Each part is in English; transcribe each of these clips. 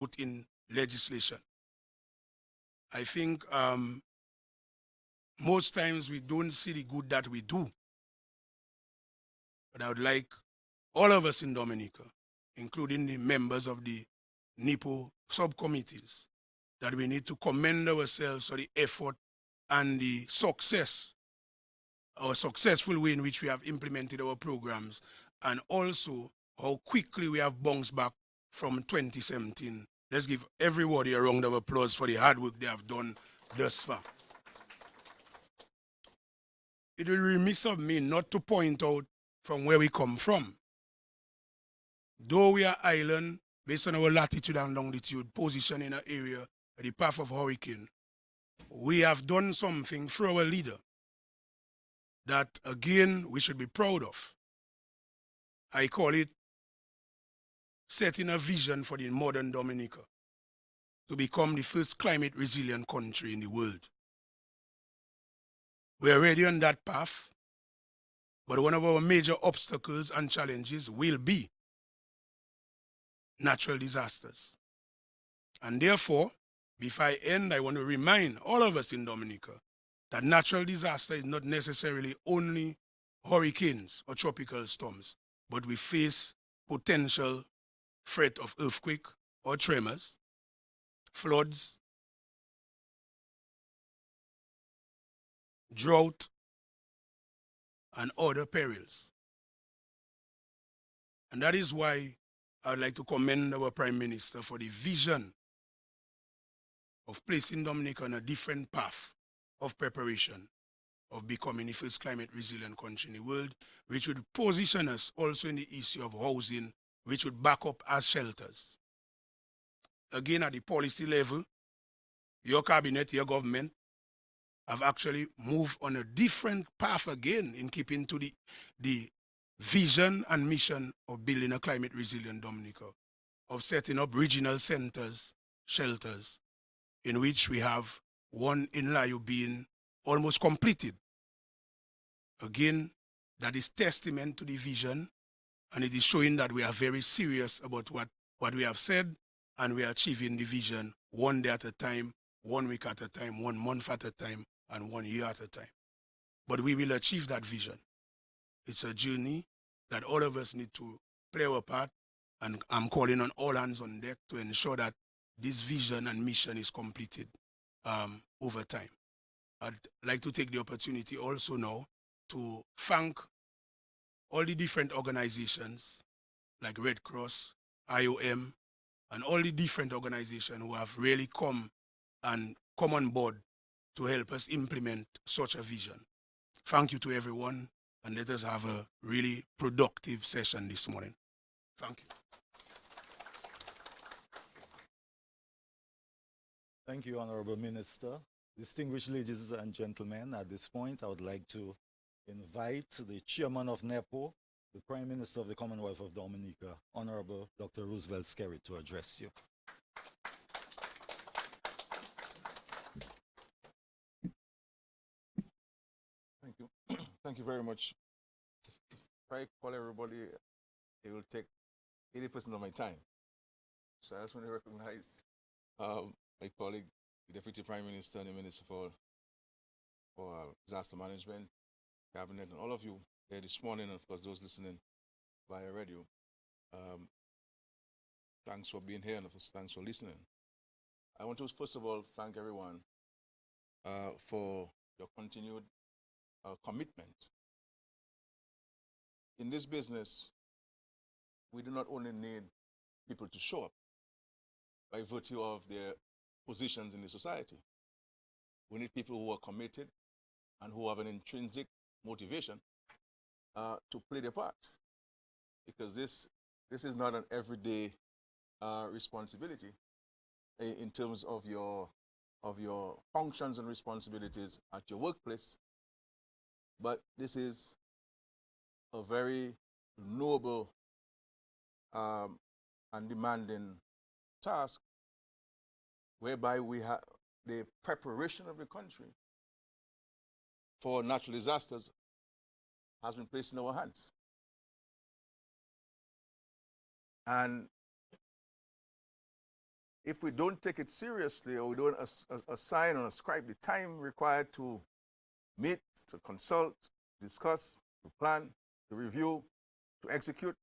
put in legislation. I think most times we don't see the good that we do. But I would like all of us in Dominica, including the members of the NIPO subcommittees, that we need to commend ourselves for the effort and the success, our successful way in which we have implemented our programs, and also how quickly we have bounced back from 2017. Let's give everybody a round of applause for the hard work they have done thus far. It will be remiss of me not to point out from where we come from. Though we are island, based on our latitude and longitude, position in an area at the path of hurricane, we have done something for our leader that, again, we should be proud of. I call it setting a vision for the modern Dominica to become the first climate resilient country in the world. We are already on that path, but one of our major obstacles and challenges will be natural disasters. And therefore, before I end, I want to remind all of us in Dominica that natural disaster is not necessarily only hurricanes or tropical storms, but we face potential threat of earthquake or tremors, floods, drought, and other perils. And that is why I would like to commend our Prime Minister for the vision of placing Dominica on a different path of preparation, of becoming the first climate resilient country in the world, which would position us also in the issue of housing, which would back up as shelters. Again, at the policy level, your cabinet, your government, have actually moved on a different path again in keeping to the vision and mission of building a climate resilient Dominica, of setting up regional centers, shelters, in which we have one in Layo being almost completed. Again, that is testament to the vision, and it is showing that we are very serious about what we have said, and we are achieving the vision one day at a time, 1 week at a time, 1 month at a time, and 1 year at a time. But we will achieve that vision. It's a journey that all of us need to play our part, and I'm calling on all hands on deck to ensure that this vision and mission is completed over time. I'd like to take the opportunity also now to thank all the different organizations like Red Cross, IOM, and all the different organizations who have really come on board to help us implement such a vision. Thank you to everyone, and let us have a really productive session this morning. Thank you. Thank you, Honorable Minister. Distinguished ladies and gentlemen, at this point, I would like to invite the Chairman of NEPO, the Prime Minister of the Commonwealth of Dominica, Honorable Dr. Roosevelt Skerrit, to address you. Thank you. Thank you very much. If I call everybody, it will take 80% of my time. So I just want to recognize my colleague, the Deputy Prime Minister and the Minister for Disaster Management, Cabinet, and all of you here this morning, and of course those listening via radio. Thanks for being here, and of course, thanks for listening. I want to first of all thank everyone for your continued commitment. In this business, we do not only need people to show up by virtue of their positions in the society. We need people who are committed and who have an intrinsic motivation to play their part, because this is not an everyday responsibility in terms of your functions and responsibilities at your workplace, but this is a very noble and demanding task, whereby we have the preparation of the country for natural disasters has been placed in our hands. And if we don't take it seriously or we don't assign or ascribe the time required to meet, to consult, discuss, to plan, to review, to execute,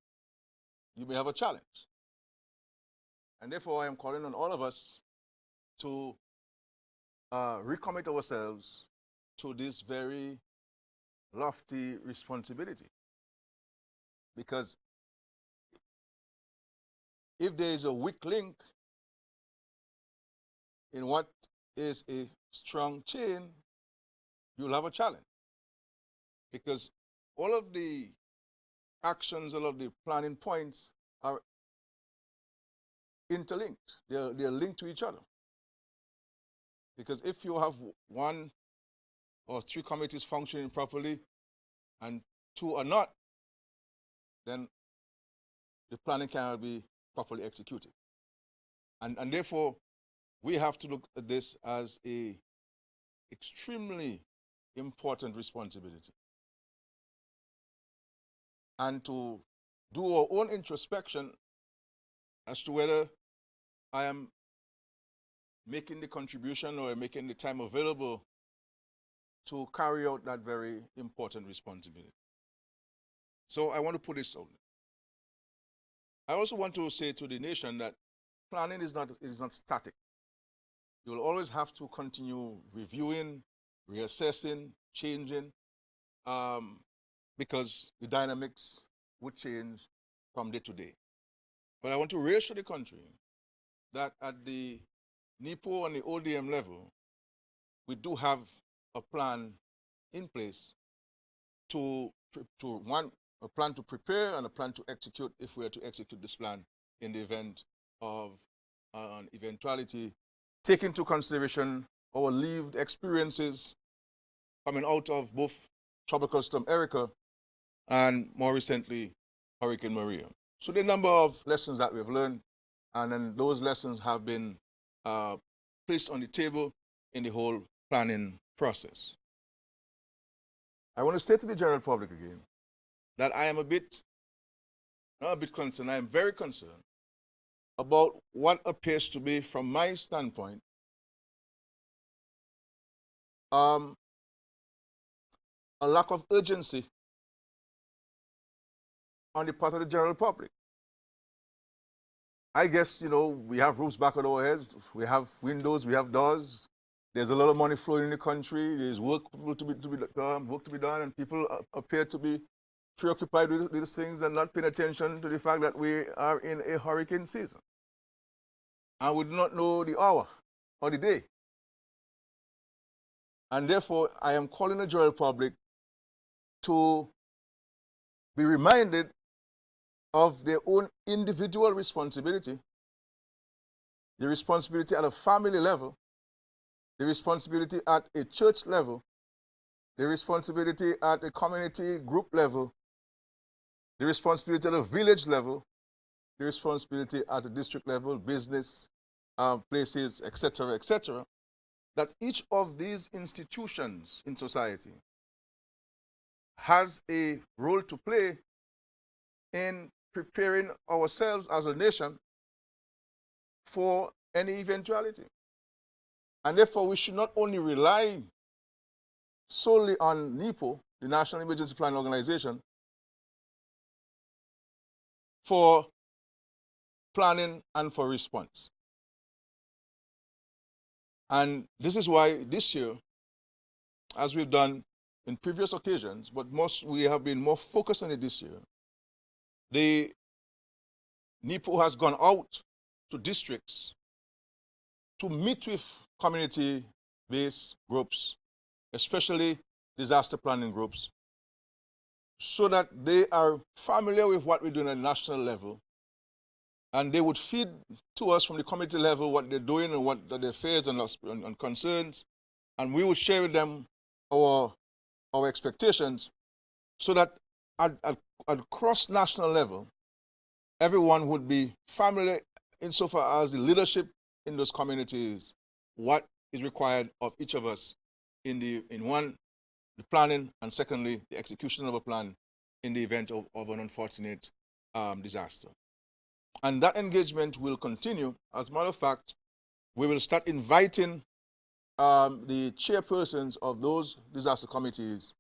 you may have a challenge. And therefore, I am calling on all of us to recommit ourselves to this very lofty responsibility. Because if there is a weak link in what is a strong chain, you'll have a challenge. Because all of the actions, all of the planning points are interlinked. They're linked to each other. Because if you have one or three committees functioning properly and two are not, then the planning cannot be properly executed. And therefore, we have to look at this as a extremely important responsibility. And to do our own introspection as to whether I am making the contribution or making the time available to carry out that very important responsibility. So I want to put this out. I also want to say to the nation that planning is not static. You will always have to continue reviewing, reassessing, changing, because the dynamics would change from day to day. But I want to reassure the country that at the NEPO and the ODM level, we do have a plan in place a plan to prepare and a plan to execute if we are to execute this plan in the event of an eventuality, take into consideration our lived experiences coming out of both Tropical Storm Erica and more recently, Hurricane Maria. So the number of lessons that we've learned, and then those lessons have been placed on the table in the whole planning process. I want to say to the general public again that I am not a bit concerned, I am very concerned about what appears to be, from my standpoint, a lack of urgency on the part of the general public. I guess, we have roofs back on our heads, we have windows, we have doors, there's a lot of money flowing in the country, there's work to be done, and people appear to be preoccupied with these things and not paying attention to the fact that we are in a hurricane season. And we do not know the hour or the day. And therefore, I am calling the general public to be reminded of their own individual responsibility, the responsibility at a family level, the responsibility at a church level, the responsibility at a community group level, the responsibility at a village level, the responsibility at a district level, business, places, etc., that each of these institutions in society has a role to play in preparing ourselves as a nation for any eventuality. And therefore, we should not only rely solely on NEPO, the National Emergency Planning Organization, for planning and for response. And this is why this year, as we've done in previous occasions, but we have been more focused on it this year, the NEPO has gone out to districts to meet with community-based groups, especially disaster planning groups, so that they are familiar with what we do at the national level, and they would feed to us from the community level what they're doing and what their fears and concerns, and we would share with them our expectations, so that at cross-national level, everyone would be familiar insofar as the leadership in those communities, what is required of each of us in one, the planning, and secondly, the execution of a plan in the event of an unfortunate disaster. And that engagement will continue. As a matter of fact, we will start inviting the chairpersons of those disaster committees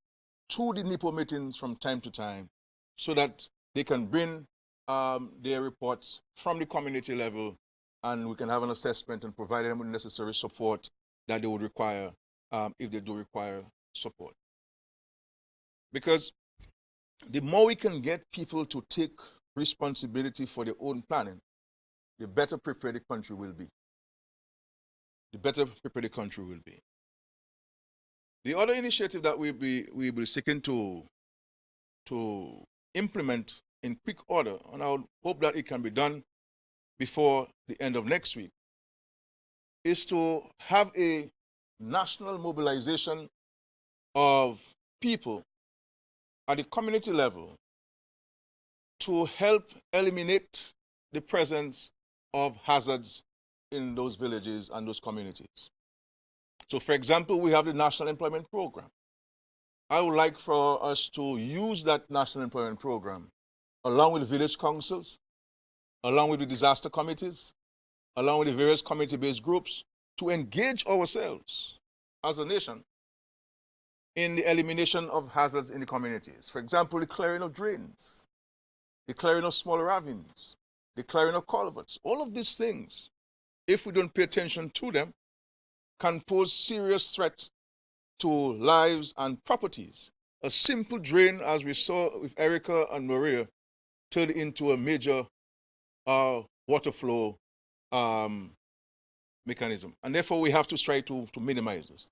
to the NIPO meetings from time to time so that they can bring their reports from the community level, and we can have an assessment and provide them with necessary support that they would require if they do require support. Because the more we can get people to take responsibility for their own planning, the better prepared the country will be. The better prepared the country will be. The other initiative that we'll be seeking to implement in quick order, and I would hope that it can be done before the end of next week, is to have a national mobilization of people at the community level to help eliminate the presence of hazards in those villages and those communities. So, for example, we have the National Employment Program. I would like for us to use that National Employment Program along with village councils, along with the disaster committees, along with the various community-based groups, to engage ourselves as a nation in the elimination of hazards in the communities. For example, the clearing of drains, the clearing of smaller ravines, the clearing of culverts. All of these things, if we don't pay attention to them, can pose serious threat to lives and properties. A simple drain, as we saw with Erica and Maria, turned into a major water flow mechanism. And therefore, we have to try to minimize this.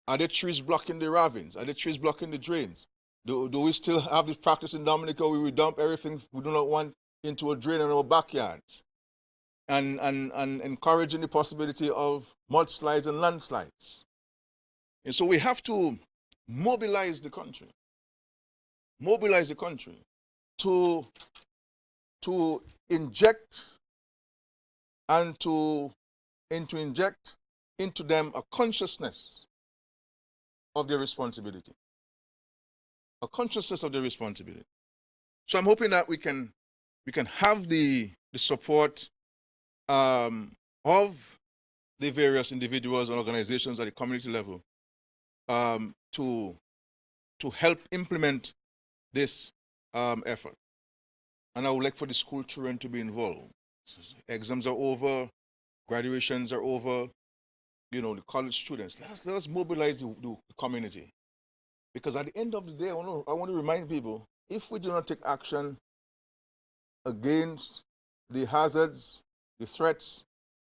Are there trees blocking the ravines? Are there trees blocking the drains? Do we still have this practice in Dominica where we dump everything we do not want into a drain in our backyards? And encouraging the possibility of mudslides and landslides. And so we have to mobilize the country to inject and to inject into them a consciousness of their responsibility. A consciousness of their responsibility. So I'm hoping that we can have the support of the various individuals and organizations at the community level to help implement this effort. And I would like for the school children to be involved. Exams are over, graduations are over, the college students. Let us mobilize the community. Because at the end of the day, I want to remind people, if we do not take action against the hazards, the threats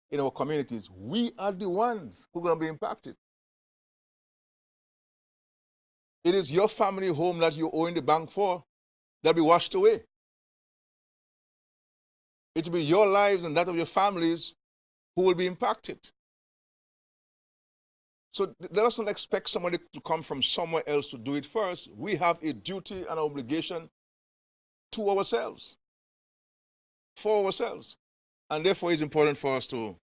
in our communities, we are the ones who are going to be impacted. It is your family home that you owe in the bank for that will be washed away. It will be your lives and that of your families who will be impacted. So let us not expect somebody to come from somewhere else to do it first. We have a duty and obligation to ourselves, for ourselves. And therefore, it's important for us to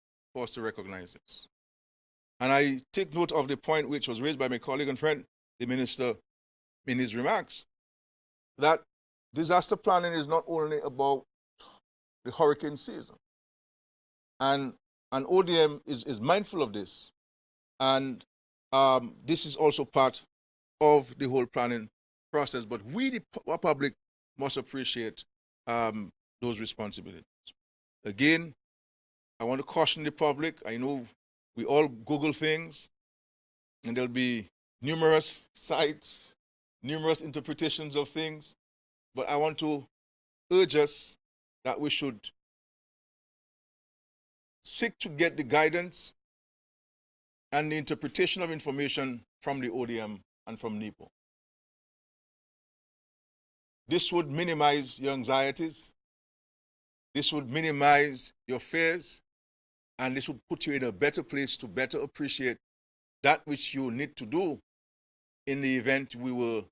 recognize this. And I take note of the point which was raised by my colleague and friend, the minister, in his remarks, that disaster planning is not only about the hurricane season. And ODM is mindful of this. And this is also part of the whole planning process. But we, the public, must appreciate those responsibilities. Again, I want to caution the public. I know we all Google things, and there'll be numerous sites, numerous interpretations of things. But I want to urge us that we should seek to get the guidance and the interpretation of information from the ODM and from NIPO. This would minimize your anxieties. This would minimize your fears. And this would put you in a better place to better appreciate that which you need to do in the event we were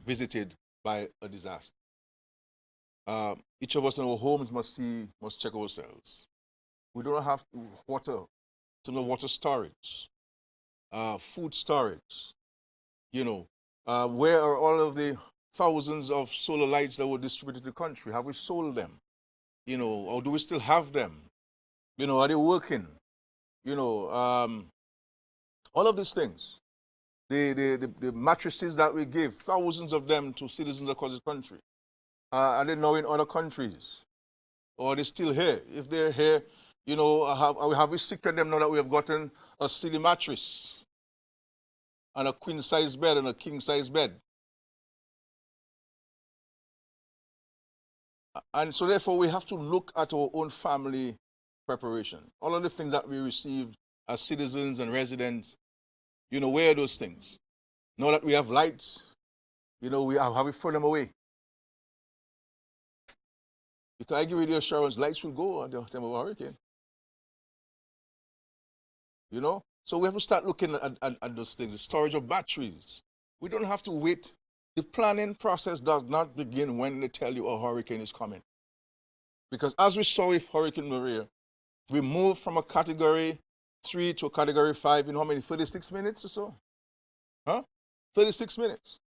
visited by a disaster. Each of us in our homes must check ourselves. We don't have water, some of water storage, food storage. Where are all of the thousands of solar lights that were distributed to the country? Have we sold them? You know, or do we still have them? You know, are they working? You know, all of these things. The mattresses that we give, thousands of them to citizens across the country. Are they now in other countries? Or are they still here? If they're here, you know, have we secret them now that we have gotten a silly mattress and a queen-size bed and a king-size bed? And so therefore we have to look at our own family preparation. All of the things that we received as citizens and residents, you know, where are those things? Now that we have lights, you know, have we thrown them away? Because I give you the assurance, lights will go at the time of a hurricane. You know? So we have to start looking at those things. The storage of batteries. We don't have to wait. The planning process does not begin when they tell you a hurricane is coming. Because as we saw with Hurricane Maria, we moved from a category 3 to a category 5 in how many? 36 minutes or so? Huh? 36 minutes.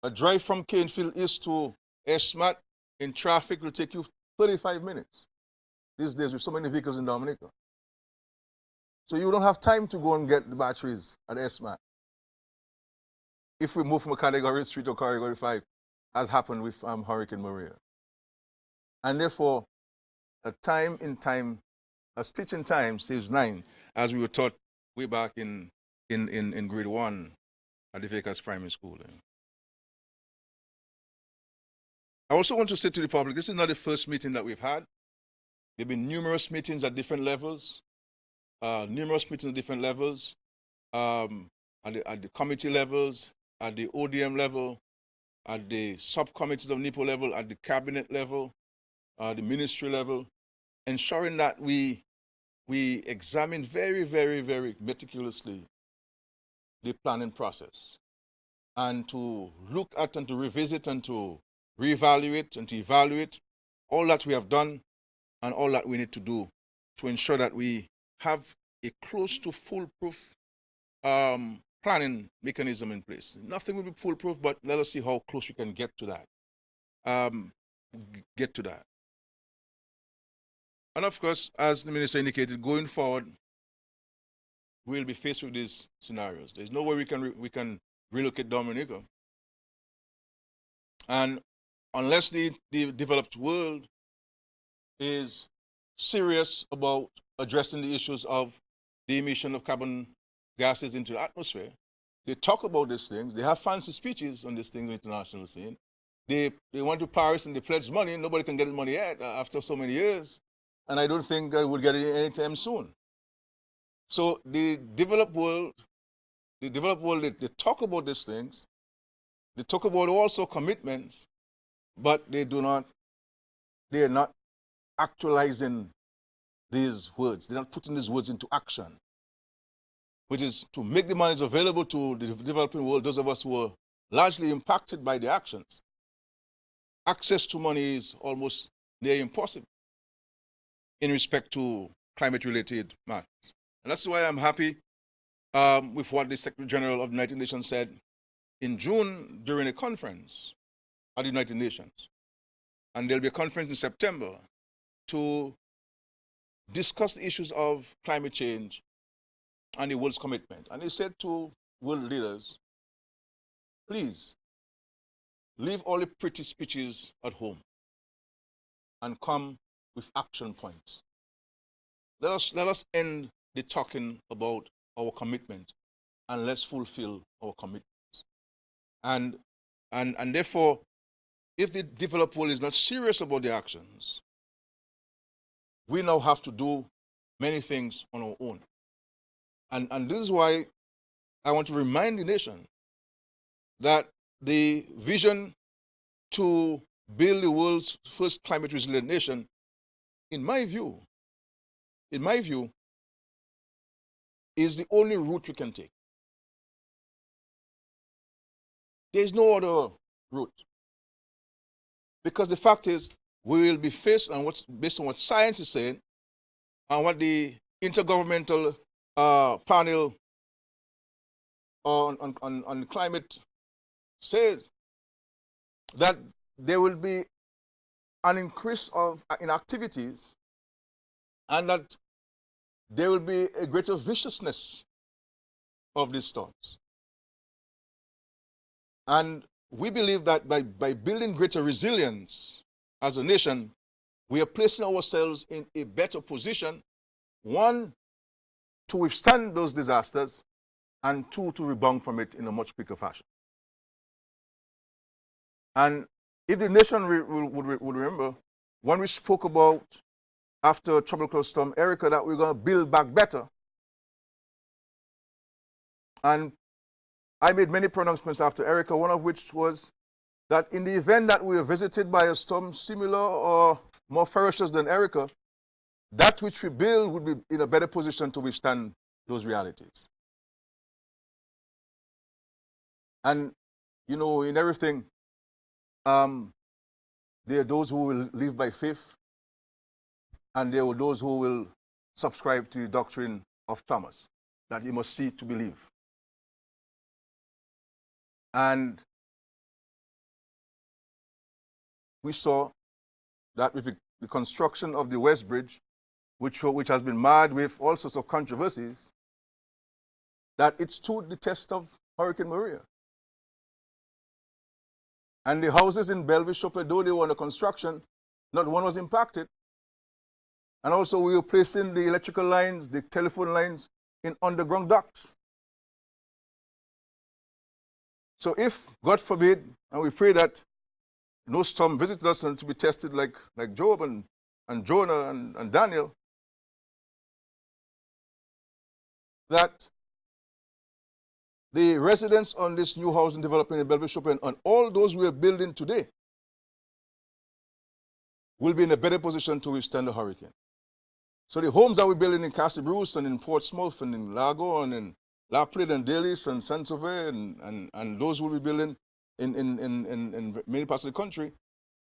A drive from Canefield East to Esmat in traffic will take you 35 minutes these days with so many vehicles in Dominica. So you don't have time to go and get the batteries at Esmat. If we move from a category 3 to a category 5, as happened with Hurricane Maria. And therefore, a stitch in time saves 9, as we were taught way back in grade 1 at the Vekas Primary School. I also want to say to the public, this is not the first meeting that we've had. There have been numerous meetings at different levels, at the committee levels, at the ODM level, at the subcommittees of NIPO level, at the cabinet level, the ministry level, ensuring that we examine very, very, very meticulously the planning process and to look at and to revisit and to reevaluate and to evaluate all that we have done and all that we need to do to ensure that we have a close to foolproof planning mechanism in place. Nothing will be foolproof, but let us see how close we can get to that. And of course, as the minister indicated, going forward, we'll be faced with these scenarios. There's no way we can relocate Dominica. And unless the developed world is serious about addressing the issues of the emission of carbon gases into the atmosphere, they talk about these things. They have fancy speeches on these things in the international scene. They went to Paris and they pledged money. Nobody can get the money yet after so many years. And I don't think we'll get it anytime soon. So the developed world, they talk about these things. They talk about also commitments, but they are not actualizing these words. They're not putting these words into action, which is to make the monies available to the developing world, those of us who are largely impacted by the actions. Access to money is almost near impossible in respect to climate-related matters. And that's why I'm happy with what the Secretary General of the United Nations said in June during a conference at the United Nations. And there'll be a conference in September to discuss the issues of climate change and the world's commitment. And he said to world leaders, please, leave all the pretty speeches at home and come with action points. Let us end the talking about our commitment and let's fulfill our commitments. And therefore, if the developed world is not serious about the actions, we now have to do many things on our own. And this is why I want to remind the nation that the vision to build the world's first climate resilient nation, in my view, is the only route we can take. There is no other route. Because the fact is, we will be faced on based on what science is saying and what the Intergovernmental Panel on climate says that there will be an increase in activities, and that there will be a greater viciousness of these storms. And we believe that by building greater resilience as a nation, we are placing ourselves in a better position, one, to withstand those disasters, and two, to rebound from it in a much quicker fashion. And if the nation would remember, when we spoke about, after Tropical Storm Erica, that we're going to build back better, and I made many pronouncements after Erica, one of which was that in the event that we are visited by a storm similar or more ferocious than Erica, that which we build would be in a better position to withstand those realities. And, you know, in everything, there are those who will live by faith, and there are those who will subscribe to the doctrine of Thomas, that you must see to believe. And we saw that with the construction of the West Bridge, which has been marred with all sorts of controversies, that it stood the test of Hurricane Maria. And the houses in Bellevue, though they were under construction, not one was impacted. And also we were placing the electrical lines, the telephone lines in underground ducts. So if, God forbid, and we pray that no storm visits us and to be tested like Job and Jonah and Daniel, that the residents on this new housing development in Bellevue Chopin and all those we are building today will be in a better position to withstand the hurricane. So the homes that we're building in Castle Bruce and in Portsmouth and in Largo and in La Plaine and Dalis and Saint-Sauveur and those who will be building in many parts of the country,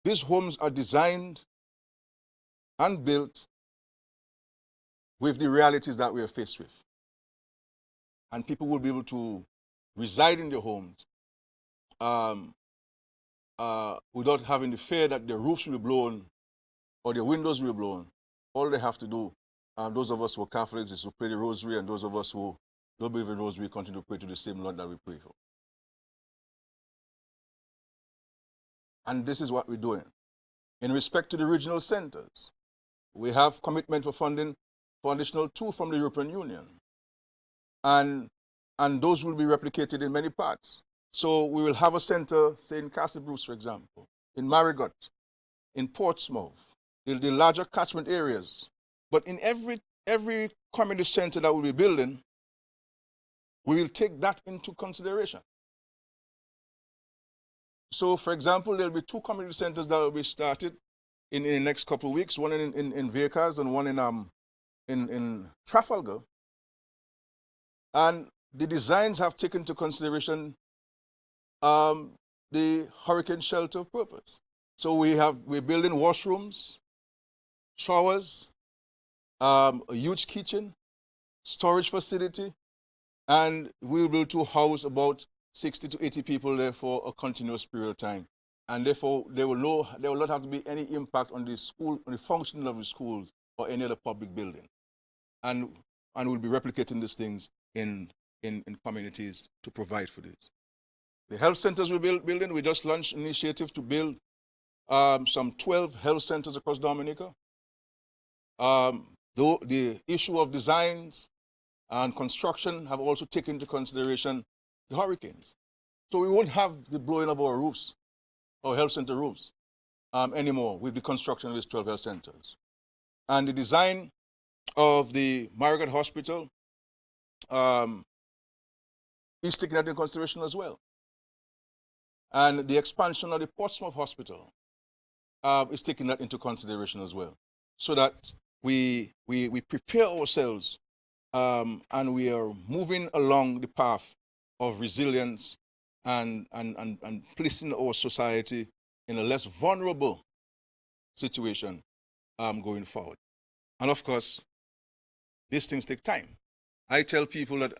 these homes are designed and built with the realities that we are faced with. And people will be able to reside in their homes without having the fear that their roofs will be blown or their windows will be blown. All they have to do, those of us who are Catholics, is to pray the rosary, and those of us who don't believe in the rosary continue to pray to the same Lord that we pray for. And this is what we're doing. In respect to the regional centers, we have commitment for funding for additional 2 from the European Union. And those will be replicated in many parts. So we will have a center, say in Castle Bruce, for example, in Marigot, in Portsmouth, the larger catchment areas. But in every community center that we'll be building, we will take that into consideration. So, for example, there'll be 2 community centers that will be started in the next couple of weeks, one in Vickers and one in Trafalgar. And the designs have taken into consideration the hurricane shelter purpose. So we're building washrooms, showers, a huge kitchen, storage facility, and we'll be able to house about 60 to 80 people there for a continuous period of time. And therefore, there will not have to be any impact on the school, on the functioning of the schools or any other public building. And we'll be replicating these things in communities to provide for this. The health centers we're building, we just launched an initiative to build some 12 health centers across Dominica. The issue of designs and construction have also taken into consideration the hurricanes. So we won't have the blowing of our roofs, our health center roofs, anymore with the construction of these 12 health centers. And the design of the Marigot Hospital is taken into consideration as well. And the expansion of the Portsmouth Hospital is taking that into consideration as well, so that we prepare ourselves and we are moving along the path of resilience and placing our society in a less vulnerable situation going forward. And of course, these things take time. I tell people that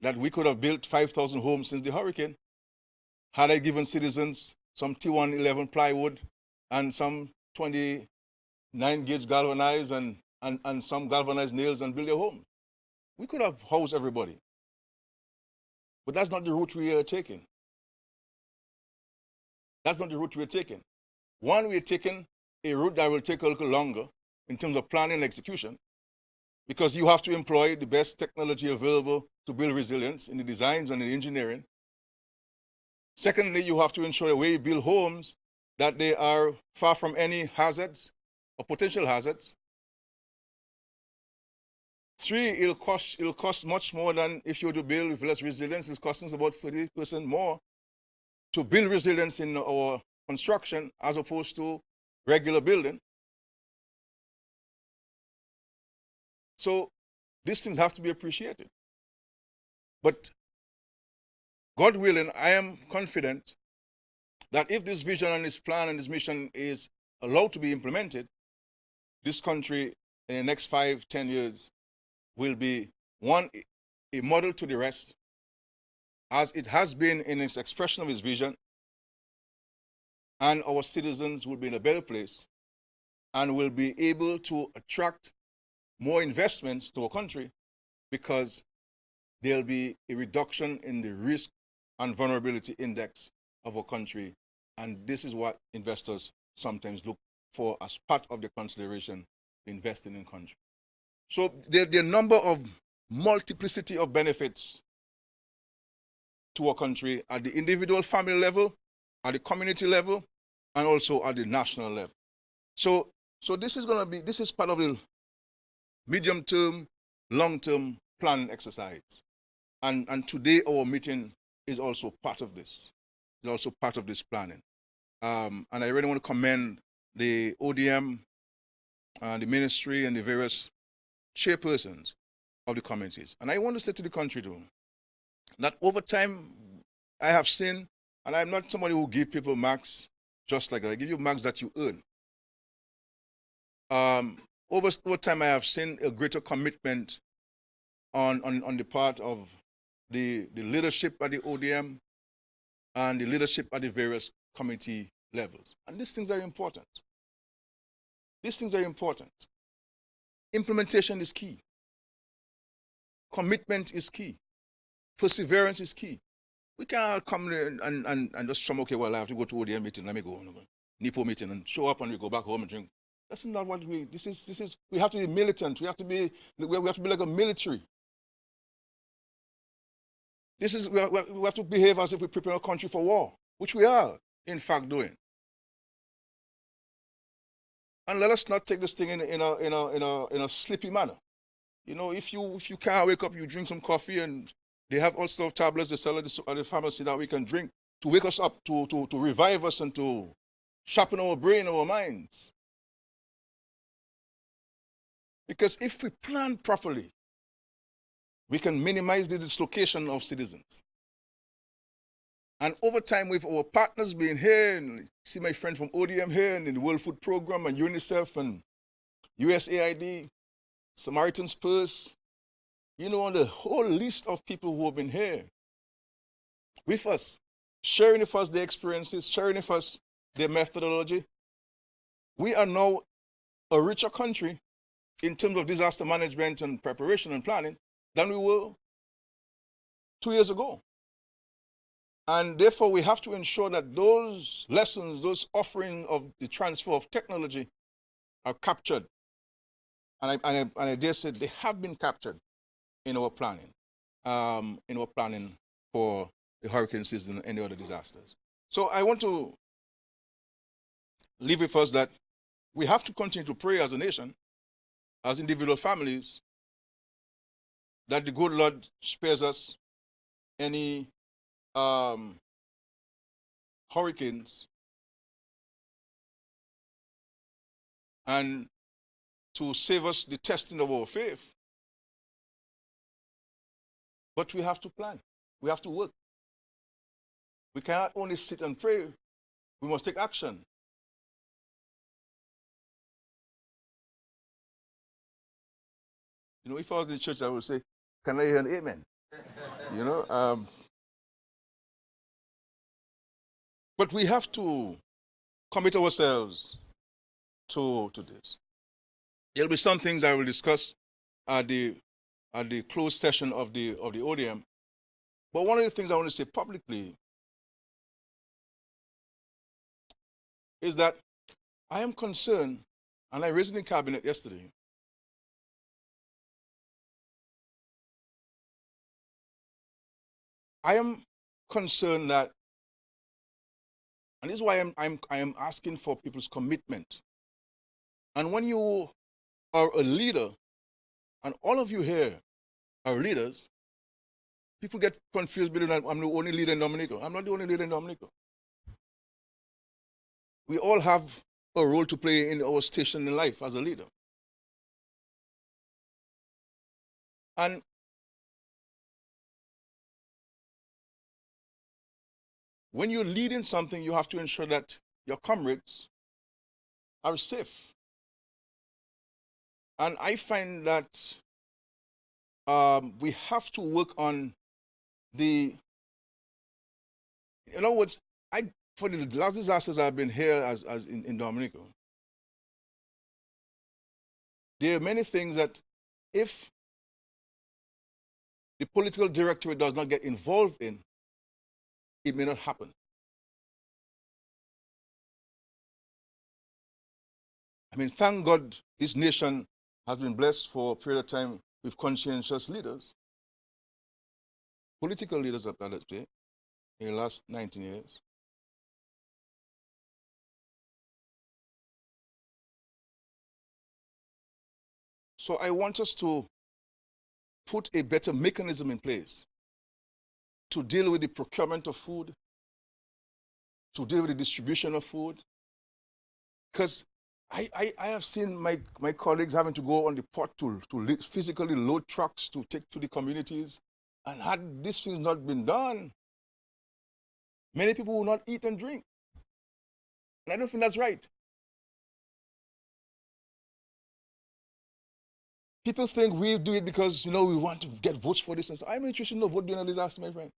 that we could have built 5,000 homes since the hurricane had I given citizens some T111 plywood and some 29 gauge galvanized and some galvanized nails and build a home. We could have housed everybody. But that's not the route we are taking. That's not the route we're taking. One, we're taking a route that will take a little longer in terms of planning and execution, because you have to employ the best technology available to build resilience in the designs and the engineering. Secondly, you have to ensure the way you build homes that they are far from any hazards or potential hazards. Three, it'll cost much more than if you were to build with less resilience. It's costing us about 30% more to build resilience in our construction as opposed to regular building. So these things have to be appreciated. But God willing, I am confident that if this vision and this plan and this mission is allowed to be implemented, this country in the next 5-10 years will be, one, a model to the rest, as it has been in its expression of its vision, and our citizens will be in a better place and will be able to attract more investments to our country because there'll be a reduction in the risk and vulnerability index of our country. And this is what investors sometimes look for as part of the consideration investing in country. So there are a number of multiplicity of benefits to our country at the individual family level, at the community level, and also at the national level. So this is part of the medium-term, long-term plan exercise. And today our meeting is also part of this. It's also part of this planning. And I really want to commend the ODM and the ministry and the various chairpersons of the committees. And I want to say to the country too, that over time I have seen, and I'm not somebody who give people marks just like that. I give you marks that you earn. Over time I have seen a greater commitment on the part of the leadership at the ODM and the leadership at the various committee levels. And these things are important. These things are important. Implementation is key. Commitment is key. Perseverance is key. We can't come there and just say, okay, well, I have to go to ODM meeting, let me go. NIPO meeting and show up and we go back home and drink. That's not what this is, we have to be militant. We have to be like a military. We have to behave as if we prepare our country for war, which we are, in fact, doing. And let us not take this thing in a sleepy manner. You know, if you can't wake up, you drink some coffee, and they have all sorts of tablets they sell at the pharmacy that we can drink to wake us up, to revive us, and to sharpen our brain, our minds. Because if we plan properly, we can minimize the dislocation of citizens. And over time, with our partners being here, and see my friend from ODM here, and in the World Food Program, and UNICEF, and USAID, Samaritan's Purse, you know, on the whole list of people who have been here with us, sharing with us their experiences, sharing with us their methodology. We are now a richer country in terms of disaster management and preparation and planning than we were 2 years ago. And therefore, we have to ensure that those lessons, those offerings of the transfer of technology are captured. And I dare say they have been captured in our planning for the hurricane season and any other disasters. So I want to leave with us that we have to continue to pray as a nation, as individual families, that the good Lord spares us any hurricanes, and to save us the testing of our faith. But we have to plan. We have to work. We cannot only sit and pray. We must take action. You know, if I was in the church, I would say, can I hear an amen? You know, but we have to commit ourselves to this. There'll be some things I will discuss at the closed session of the ODM. But one of the things I want to say publicly is that I am concerned, and I raised it in cabinet yesterday. I am concerned that, and this is why I am asking for people's commitment. And when you are a leader, and all of you here are leaders, people get confused between I'm the only leader in Dominica. I'm not the only leader in Dominica. We all have a role to play in our station in life as a leader. And when you're leading something, you have to ensure that your comrades are safe. And I find that we have to work on in other words, for the last disasters I've been here as in Dominica, there are many things that if the political directorate does not get involved in, it may not happen. I mean, thank God this nation has been blessed for a period of time with conscientious leaders, political leaders at that day, in the last 19 years. So I want us to put a better mechanism in place to deal with the procurement of food, to deal with the distribution of food. Because I have seen my colleagues having to go on the port to physically load trucks to take to the communities. And had these things not been done, many people will not eat and drink. And I don't think that's right. People think we do it because, we want to get votes for this. And so I'm interested in no vote during a disaster, my friend.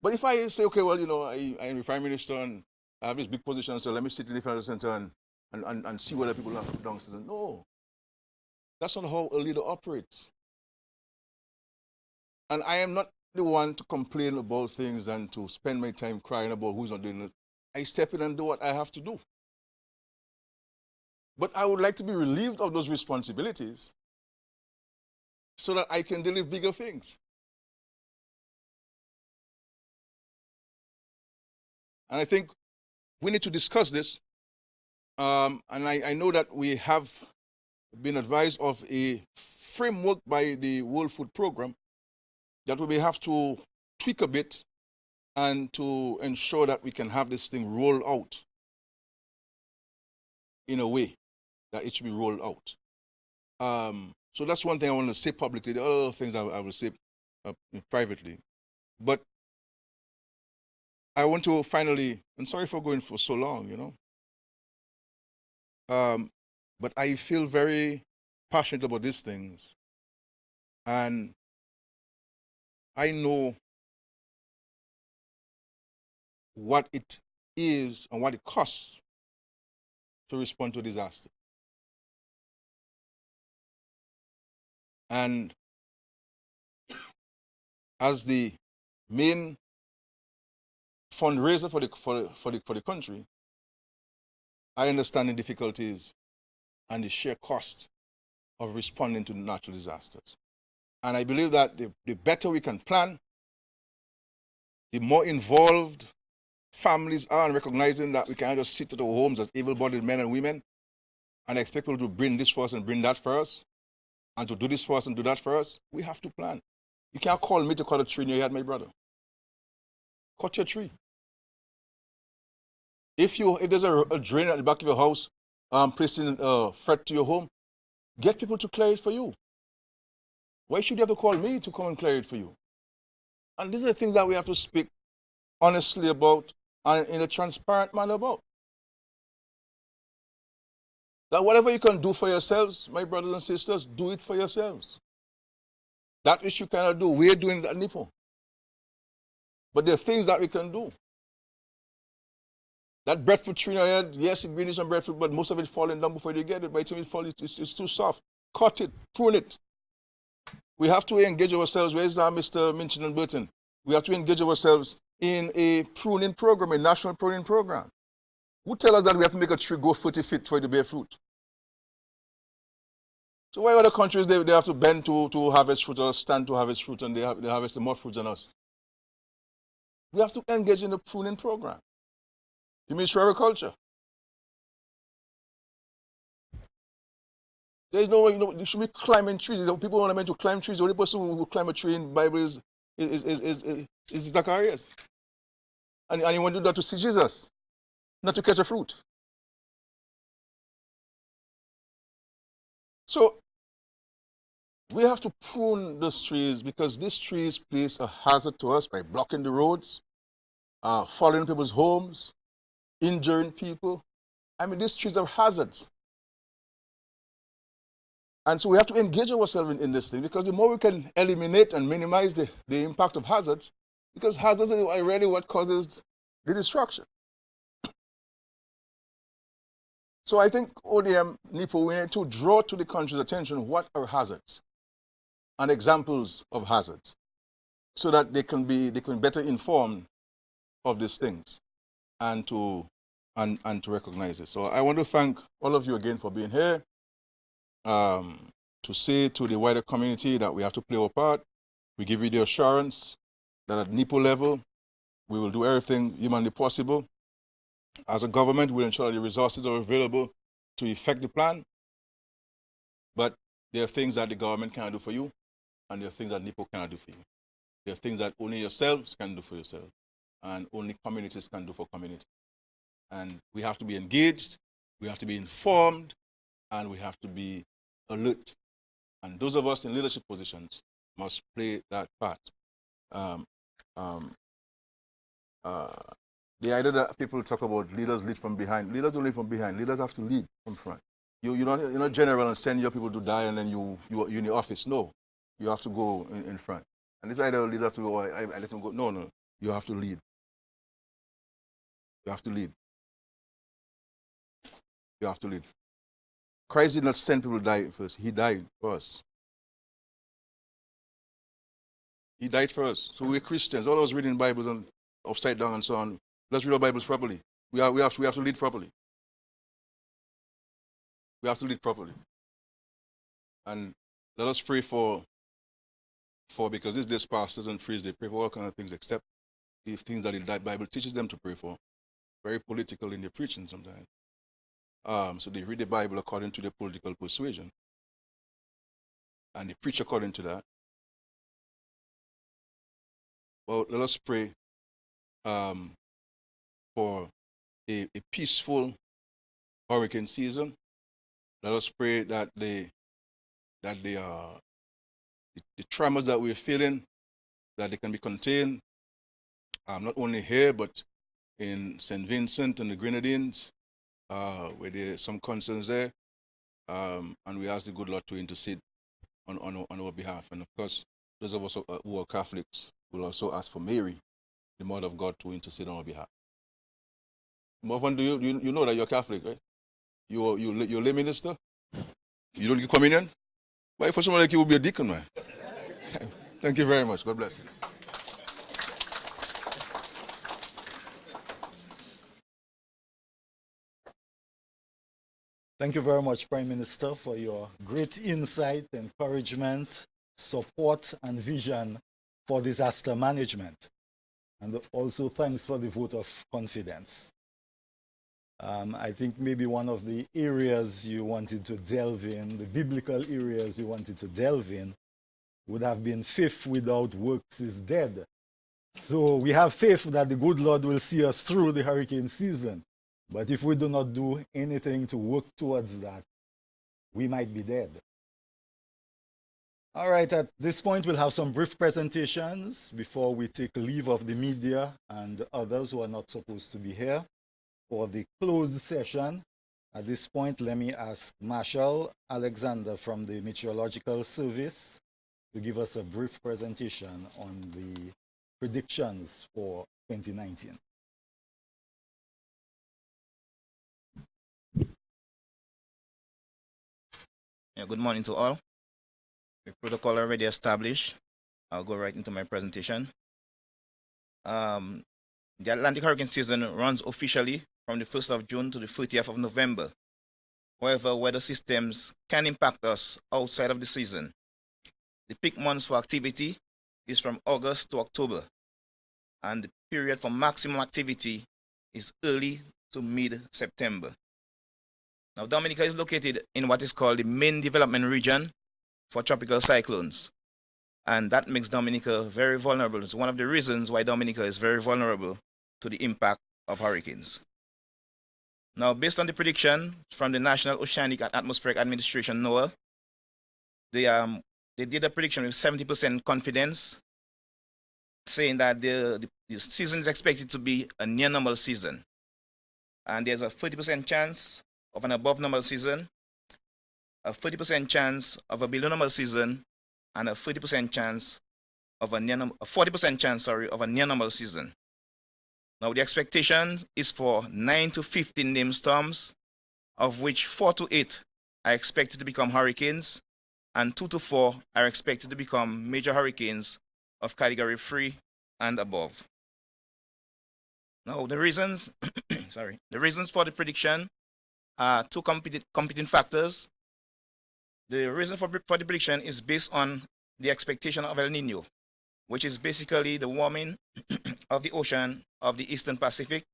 But if I say, okay, well, I am the prime minister and I have this big position, so let me sit in the financial center and see whether people have downstairs. No. That's not how a leader operates. And I am not the one to complain about things and to spend my time crying about who's not doing this. I step in and do what I have to do. But I would like to be relieved of those responsibilities so that I can deliver bigger things. And I think we need to discuss this. And I know that we have been advised of a framework by the World Food Program that we may have to tweak a bit and to ensure that we can have this thing roll out in a way that it should be rolled out. So that's one thing I want to say publicly. The other things I will say privately. But I want to finally, and sorry for going for so long, but I feel very passionate about these things. And I know what it is and what it costs to respond to a disaster. And as the main fundraiser for the country, I understand the difficulties and the sheer cost of responding to natural disasters. And I believe that the better we can plan, the more involved families are in recognizing that we cannot just sit at our homes as able-bodied men and women and expect people to bring this for us and bring that for us, and to do this for us and do that for us. We have to plan. You can't call me to cut a tree in your yard, my brother. Cut your tree. If there's a drain at the back of your house, placing a threat to your home, get people to clear it for you. Why should you have to call me to come and clear it for you? And these are the things that we have to speak honestly about and in a transparent manner about. That whatever you can do for yourselves, my brothers and sisters, do it for yourselves. That which you cannot do, we're doing it at NIPO. But there are things that we can do. That breadfruit tree in your head, yes, it brings some breadfruit, but most of it falling down before you get it. By the time it falls, it's too soft. Cut it, prune it. We have to engage ourselves. Where is that, Mr. Minchin and Burton? We have to engage ourselves in a pruning program, a national pruning program. Who tell us that we have to make a tree go 40 feet for it to bear fruit? So why other countries, they have to bend to harvest fruit or stand to harvest fruit, and they harvest more fruit than us? We have to engage in the pruning program. The Ministry of Agriculture. There is no way, you should be climbing trees. People want meant to climb trees. The only person who will climb a tree in the Bible is Zacharias. And you want to do that to see Jesus, not to catch a fruit. So we have to prune those trees because these trees place a hazard to us by blocking the roads, falling people's homes, injuring people. I mean, these trees are hazards. And so we have to engage ourselves in this thing, because the more we can eliminate and minimize the impact of hazards, because hazards are really what causes the destruction. So I think ODM, NIPO, we need to draw to the country's attention what are hazards and examples of hazards, so that they can be better informed of these things and to recognize it. So I want to thank all of you again for being here. To say to the wider community that we have to play our part. We give you the assurance that at NIPO level, we will do everything humanly possible. As a government, we'll ensure that the resources are available to effect the plan. But there are things that the government cannot do for you, and there are things that NIPO cannot do for you. There are things that only yourselves can do for yourself, and only communities can do for community. And we have to be engaged, we have to be informed, and we have to be alert. And those of us in leadership positions must play that part. The idea that people talk about leaders lead from behind. Leaders don't lead from behind. Leaders have to lead from front. You're not general and send your people to die and then you're in the office. No, you have to go in front. And this idea of leaders have to go, I let them go. No. You have to lead. You have to lead. You have to lead. Christ did not send people to die first. He died for us. He died for us. So we're Christians. All of us reading Bibles and upside down and so on. Let's read our Bibles properly. We have to lead properly. We have to lead properly. And let us pray for because these pastors and priests, they pray for all kinds of things except the things that the Bible teaches them to pray for. Very political in their preaching sometimes. So they read the Bible according to their political persuasion. And they preach according to that. Well, let us pray for a peaceful hurricane season. Let us pray that the tremors that we're feeling, that they can be contained, not only here, but in St. Vincent and the Grenadines, where there are some concerns there. And we ask the good Lord to intercede on our behalf. And of course, those of us who are Catholics will also ask for Mary, the Mother of God, to intercede on our behalf. Marvin, do you know that you're Catholic, right? You're lay minister? You don't give communion? Why for someone like you will be a deacon, man? Thank you very much. God bless you. Thank you very much, Prime Minister, for your great insight, encouragement, support, and vision for disaster management. And also thanks for the vote of confidence. I think maybe one of the areas you wanted to delve in, the biblical areas you wanted to delve in, would have been faith without works is dead. So we have faith that the good Lord will see us through the hurricane season. But if we do not do anything to work towards that, we might be dead. All right, at this point, we'll have some brief presentations before we take leave of the media and others who are not supposed to be here for the closed session. At this point, let me ask Marshal Alexander from the Meteorological Service to give us a brief presentation on the predictions for 2019. Yeah, good morning to all. The protocol already established. I'll go right into my presentation. The Atlantic hurricane season runs officially from the 1st of June to the 30th of November. However, weather systems can impact us outside of the season. The peak months for activity is from August to October, and the period for maximum activity is early to mid-September. Now, Dominica is located in what is called the main development region for tropical cyclones, and that makes Dominica very vulnerable. It's one of the reasons why Dominica is very vulnerable to the impact of hurricanes. Now, based on the prediction from the National Oceanic and Atmospheric Administration, NOAA, they did a prediction with 70% confidence, saying that the season is expected to be a near normal season. And there's a 30% chance of an above normal season, a 30% chance of a below normal season, and a 30% chance of a 40% chance, of a near normal season. Now, the expectation is for 9 to 15 named storms, of which 4 to 8 are expected to become hurricanes, and 2 to 4 are expected to become major hurricanes of category 3 and above. Now, the reasons, the reasons for the prediction are two competing factors. The reason for the prediction is based on the expectation of El Nino, which is basically the warming of the ocean of the Eastern Pacific,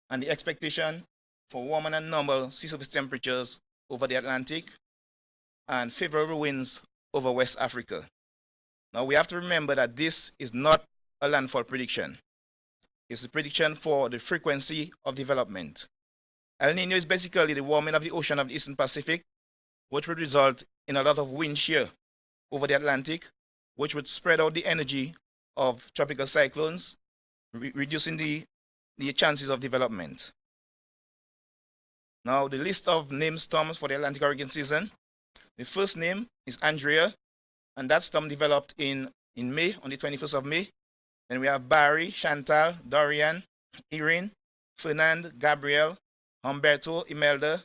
and the expectation for warmer than normal sea surface temperatures over the Atlantic, and favorable winds over West Africa. Now, we have to remember that this is not a landfall prediction. It's the prediction for the frequency of development. El Nino is basically the warming of the ocean of the Eastern Pacific, which would result in a lot of wind shear over the Atlantic, which would spread out the energy of tropical cyclones, reducing the chances of development. Now, the list of named storms for the Atlantic hurricane season. The first name is Andrea, and that storm developed in May, on the 21st of May. Then we have Barry, Chantal, Dorian, Irene, Fernand, Gabriel, Humberto, Imelda,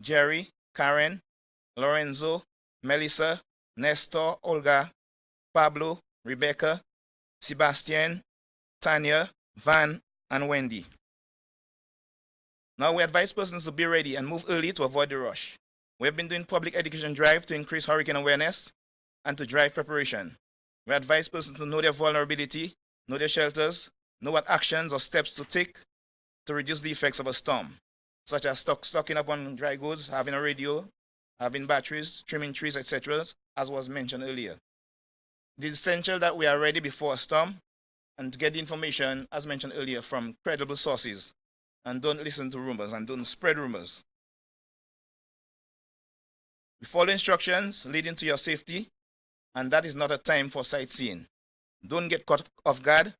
Jerry, Karen, Lorenzo, Melissa, Nestor, Olga, Pablo, Rebecca, Sebastian, Tanya, Van, and Wendy. Now, we advise persons to be ready and move early to avoid the rush. We have been doing public education drive to increase hurricane awareness and to drive preparation. We advise persons to know their vulnerability, know their shelters, know what actions or steps to take to reduce the effects of a storm, such as stocking up on dry goods, having a radio, having batteries, trimming trees, etc., as was mentioned earlier. It is essential that we are ready before a storm and to get the information, as mentioned earlier, from credible sources, and don't listen to rumors and don't spread rumors. We follow instructions leading to your safety, and that is not a time for sightseeing. Don't get caught off guard,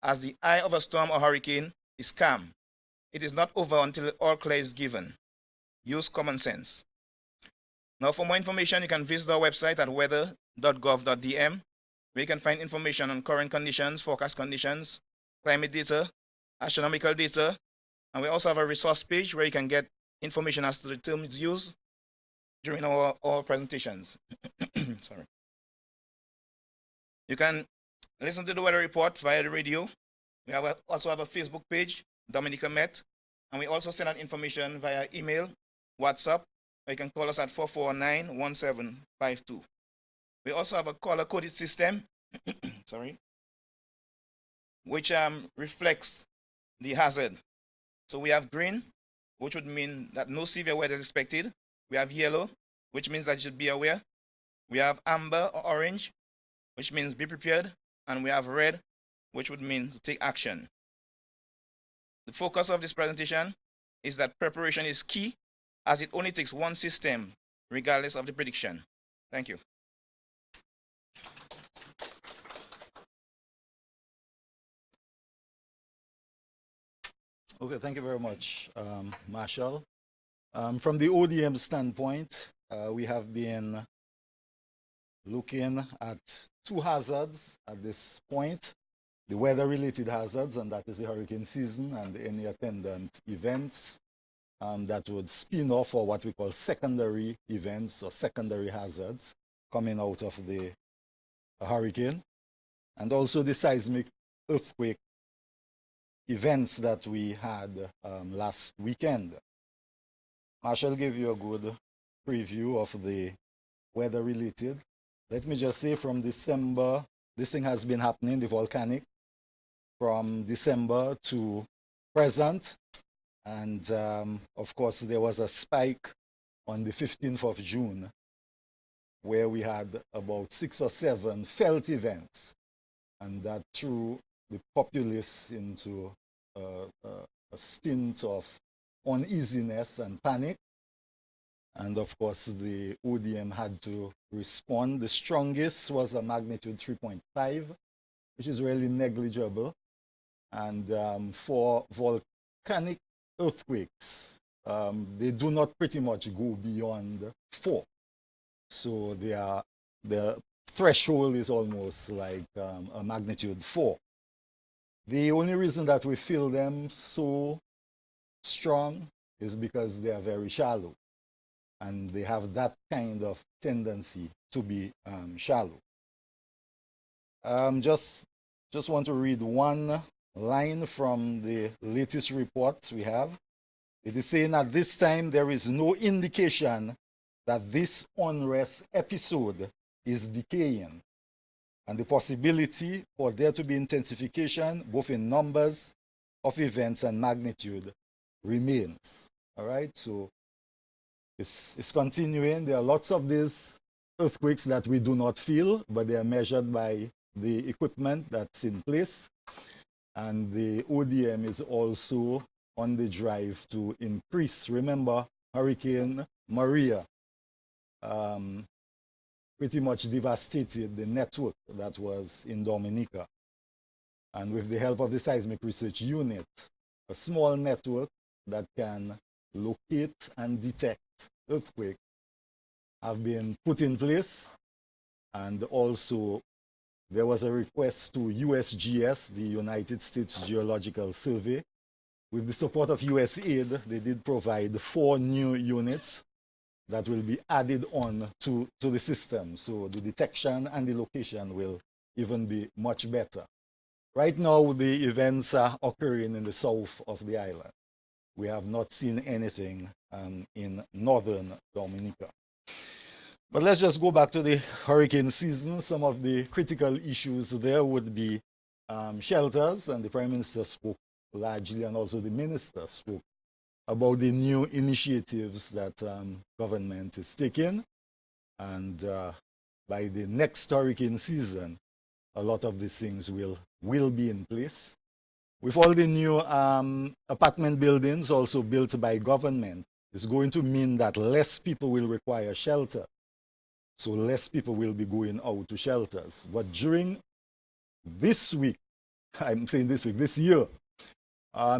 as the eye of a storm or hurricane is calm. It is not over until all clear is given. Use common sense. Now, for more information, you can visit our website at weather.gov.dm, where you can find information on current conditions, forecast conditions, climate data, astronomical data, and we also have a resource page where you can get information as to the terms used during our presentations. Sorry. You can listen to the weather report via the radio. We also have a Facebook page, Dominica Met, and we also send out information via email, WhatsApp, or you can call us at 449-1752. We also have a color-coded system, which reflects the hazard. So we have green, which would mean that no severe weather is expected. We have yellow, which means that you should be aware. We have amber or orange, which means be prepared. And we have red, which would mean to take action. The focus of this presentation is that preparation is key, as it only takes one system, regardless of the prediction. Thank you. Okay, thank you very much, Marshall. From the ODM standpoint, we have been looking at two hazards at this point, the weather-related hazards, and that is the hurricane season and any attendant events that would spin off, or what we call secondary events or secondary hazards coming out of the hurricane, and also the seismic earthquake events that we had last weekend. Marshall gave you a good preview of the weather related. Let me just say, from December, this thing has been happening, the volcanic, from December to present. And of course, there was a spike on the 15th of June where we had about 6 or 7 felt events, and that threw the populace into a stint of uneasiness and panic. And of course, the ODM had to respond. The strongest was a magnitude 3.5, which is really negligible. And for volcanic earthquakes, they do not pretty much go beyond 4. So the threshold is almost like a magnitude 4. The only reason that we feel them so strong is because they are very shallow, and they have that kind of tendency to be shallow. Just want to read one line from the latest report we have. It is saying at this time there is no indication that this unrest episode is decaying, and the possibility for there to be intensification both in numbers of events and magnitude remains. All right, so it's continuing. There are lots of these earthquakes that we do not feel, but they are measured by the equipment that's in place. And the ODM is also on the drive to increase. Remember, Hurricane Maria pretty much devastated the network that was in Dominica. And with the help of the Seismic Research Unit, a small network that can locate and detect earthquake have been put in place. And also there was a request to USGS, the United States Geological Survey. With the support of USAID, they did provide 4 new units that will be added on to the system. So the detection and the location will even be much better. Right now, the events are occurring in the south of the island. We have not seen anything in northern Dominica. But let's just go back to the hurricane season. Some of the critical issues there would be shelters, and the Prime Minister spoke largely, and also the Minister spoke about the new initiatives that government is taking. And by the next hurricane season, a lot of these things will be in place. With all the new apartment buildings also built by government, it's going to mean that less people will require shelter. So less people will be going out to shelters. But during this week, I'm saying this week, this year,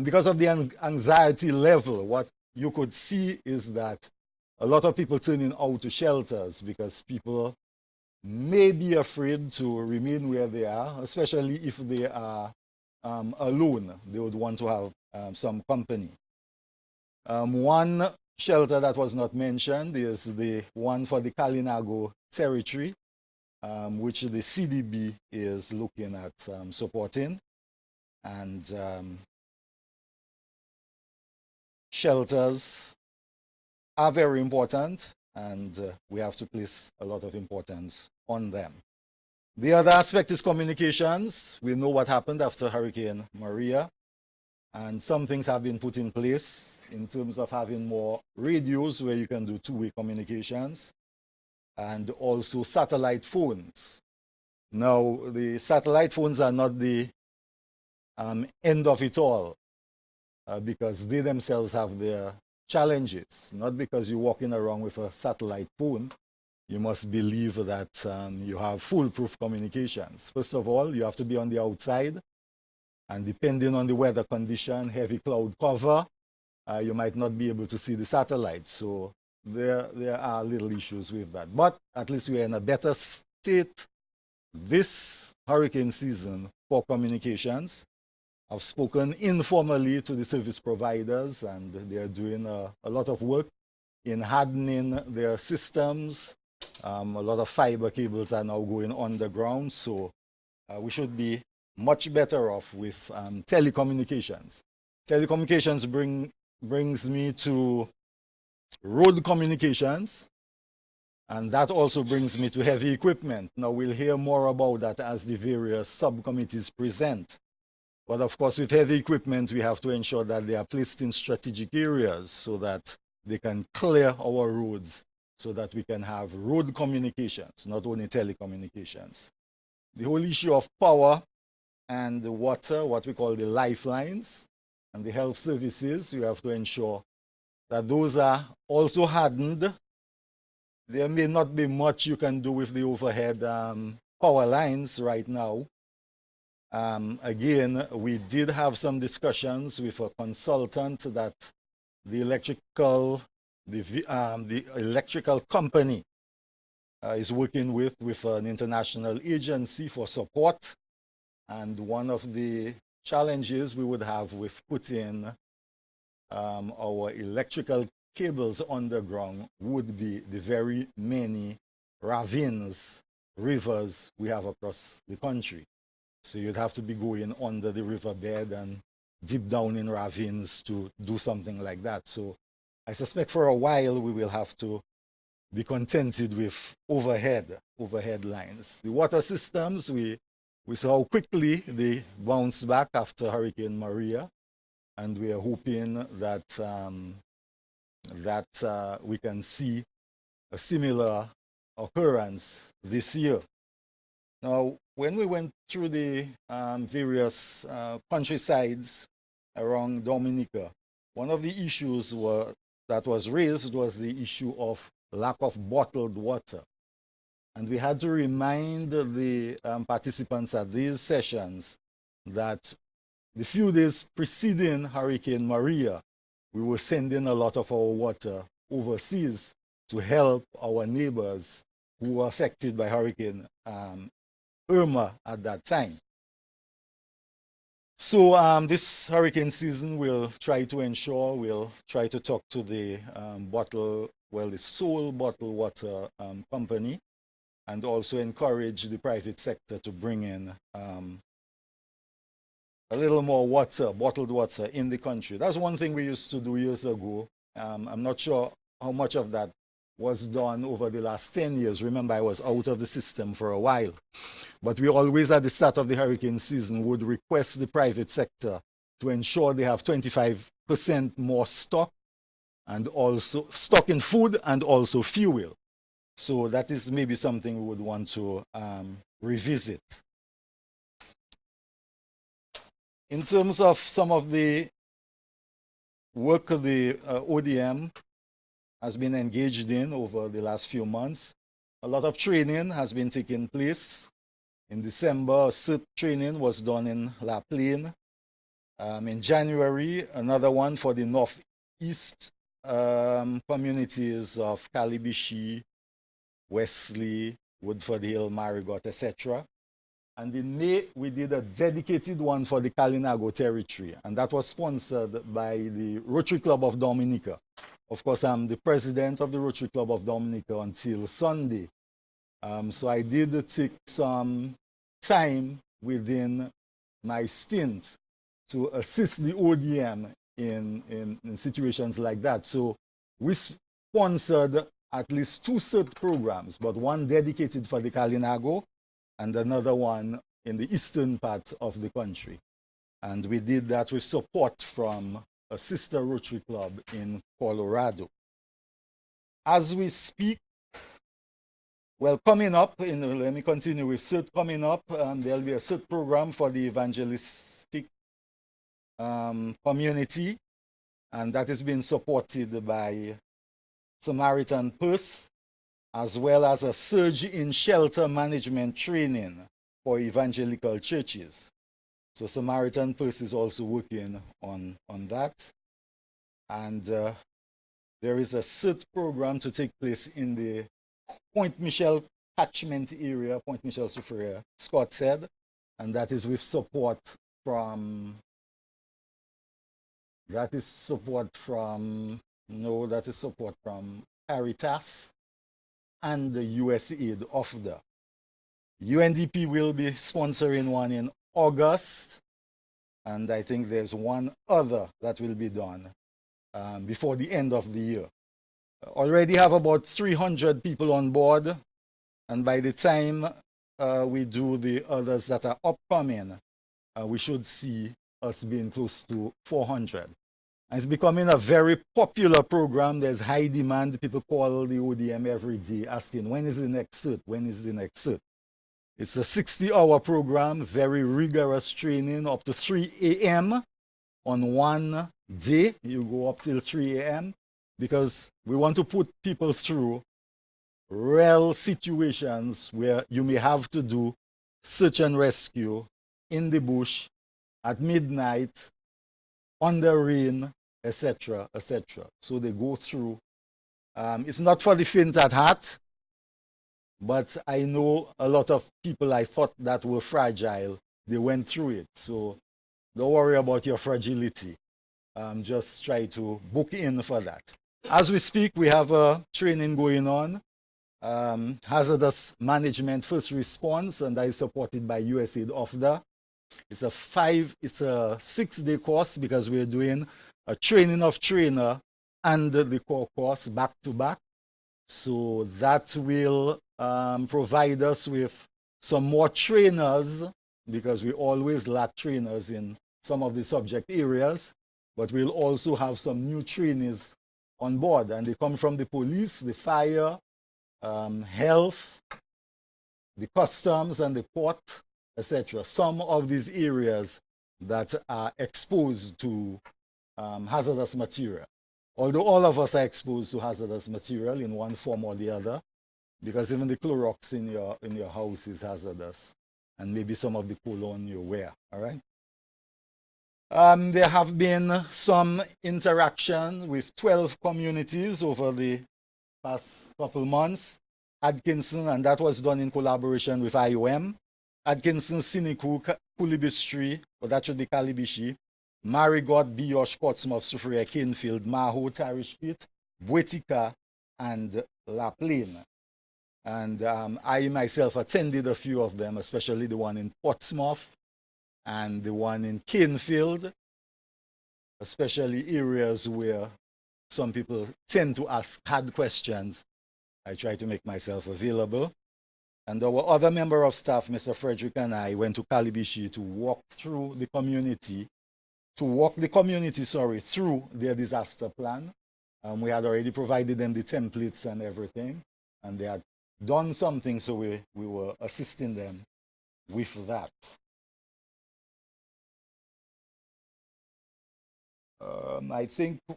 because of the anxiety level, what you could see is that a lot of people turning out to shelters because people may be afraid to remain where they are, especially if they are alone. They would want to have some company. One shelter that was not mentioned is the one for the Kalinago territory, which the CDB is looking at supporting. And shelters are very important, and we have to place a lot of importance on them. The other aspect is communications. We know what happened after Hurricane Maria, and some things have been put in place in terms of having more radios where you can do two-way communications, and also satellite phones. Now, the satellite phones are not the end of it all, because they themselves have their challenges. Not because you're walking around with a satellite phone, you must believe that you have foolproof communications. First of all, you have to be on the outside, and depending on the weather condition, heavy cloud cover, you might not be able to see the satellites. So there are little issues with that. But at least we're in a better state state this hurricane season for communications. I've spoken informally to the service providers, and they are doing a lot of work in hardening their systems. A lot of fiber cables are now going underground, so we should be much better off with telecommunications. Telecommunications brings me to road communications, and that also brings me to heavy equipment. Now we'll hear more about that as the various subcommittees present. But of course, with heavy equipment, we have to ensure that they are placed in strategic areas so that they can clear our roads so that we can have road communications, not only telecommunications. The whole issue of power and the water, what we call the lifelines, and the health services, we have to ensure that those are also hardened. There may not be much you can do with the overhead power lines right now. Again, we did have some discussions with a consultant that the electrical company is working with an international agency for support. And one of the challenges we would have with putting our electrical cables underground would be the very many ravines, rivers we have across the country. So you'd have to be going under the riverbed and deep down in ravines to do something like that. So I suspect for a while we will have to be contented with overhead lines. The water systems, we saw how quickly they bounced back after Hurricane Maria, and we are hoping that we can see a similar occurrence this year. Now, when we went through the various countrysides around Dominica, one of the issues that was raised was the issue of lack of bottled water. And we had to remind the participants at these sessions that the few days preceding Hurricane Maria, we were sending a lot of our water overseas to help our neighbors who were affected by Hurricane Irma at that time. So this hurricane season, we'll try to talk to the the sole bottled water company, and also encourage the private sector to bring in a little more water, bottled water in the country. That's one thing we used to do years ago. I'm not sure how much of that was done over the last 10 years. Remember, I was out of the system for a while. But we always, at the start of the hurricane season, would request the private sector to ensure they have 25% more stock, and also stock in food and also fuel. So that is maybe something we would want to revisit. In terms of some of the work the ODM has been engaged in over the last few months, a lot of training has been taking place. In December, CERT training was done in La Plaine. In January, another one for the northeast communities of Calibishi, Wesley, Woodford Hill, Marigot, etc. And in May, we did a dedicated one for the Kalinago territory, and that was sponsored by the Rotary Club of Dominica. Of course, I'm the president of the Rotary Club of Dominica until Sunday. So I did take some time within my stint to assist the ODM in situations like that. So we sponsored at least 2 CERT programs, but one dedicated for the Kalinago and another one in the eastern part of the country. And we did that with support from a sister Rotary Club in Colorado. As we speak, well, coming up, let me continue with CERT coming up. There'll be a CERT program for the evangelistic community, and that is being supported by Samaritan Purse, as well as a surge in shelter management training for evangelical churches. So Samaritan Purse is also working on that. And there is a CERT program to take place in the Point Michel catchment area, Point Michel Soufriere, Scott said, and that is with support from, Caritas and the USAID OFDA. UNDP will be sponsoring one in August, and I think there's one other that will be done before the end of the year. Already have about 300 people on board, and by the time we do the others that are upcoming, we should see us being close to 400. And it's becoming a very popular program. There's high demand. People call the ODM every day asking, when is the next cert? When is the next cert? It's a 60-hour program, very rigorous training, up to 3 a.m. on one day. You go up till 3 a.m. because we want to put people through real situations where you may have to do search and rescue in the bush at midnight, under rain, etc., etc. So they go through. It's not for the faint at heart, but I know a lot of people I thought that were fragile, they went through it. So don't worry about your fragility. Just try to book in for that. As we speak, we have a training going on, hazardous management first response, and that is supported by USAID OFDA. It's a 6-day course because we're doing a training of trainer and the core course back to back. So that will provide us with some more trainers, because we always lack trainers in some of the subject areas, but we'll also have some new trainees on board, and they come from the police, the fire, health, the customs and the port, etc. Some of these areas that are exposed to hazardous material. Although all of us are exposed to hazardous material in one form or the other, because even the Clorox in your house is hazardous, and maybe some of the cologne you wear, all right? There have been some interaction with 12 communities over the past couple months. Atkinson, and that was done in collaboration with IOM. Atkinson, Siniku, Kulibistri, or that should be Kalibishi, Marigot, Biosh, Portsmouth, Soufriere, Canefield, Maho, Tarish Pit, Bwetika, and La Plaine. And I myself attended a few of them, especially the one in Portsmouth and the one in Canefield, especially areas where some people tend to ask hard questions. I try to make myself available. And our other member of staff, Mr. Frederick, and I went to Kalibishi to walk through the community, through their disaster plan. We had already provided them the templates and everything, and they had done something, so we were assisting them with that. I think a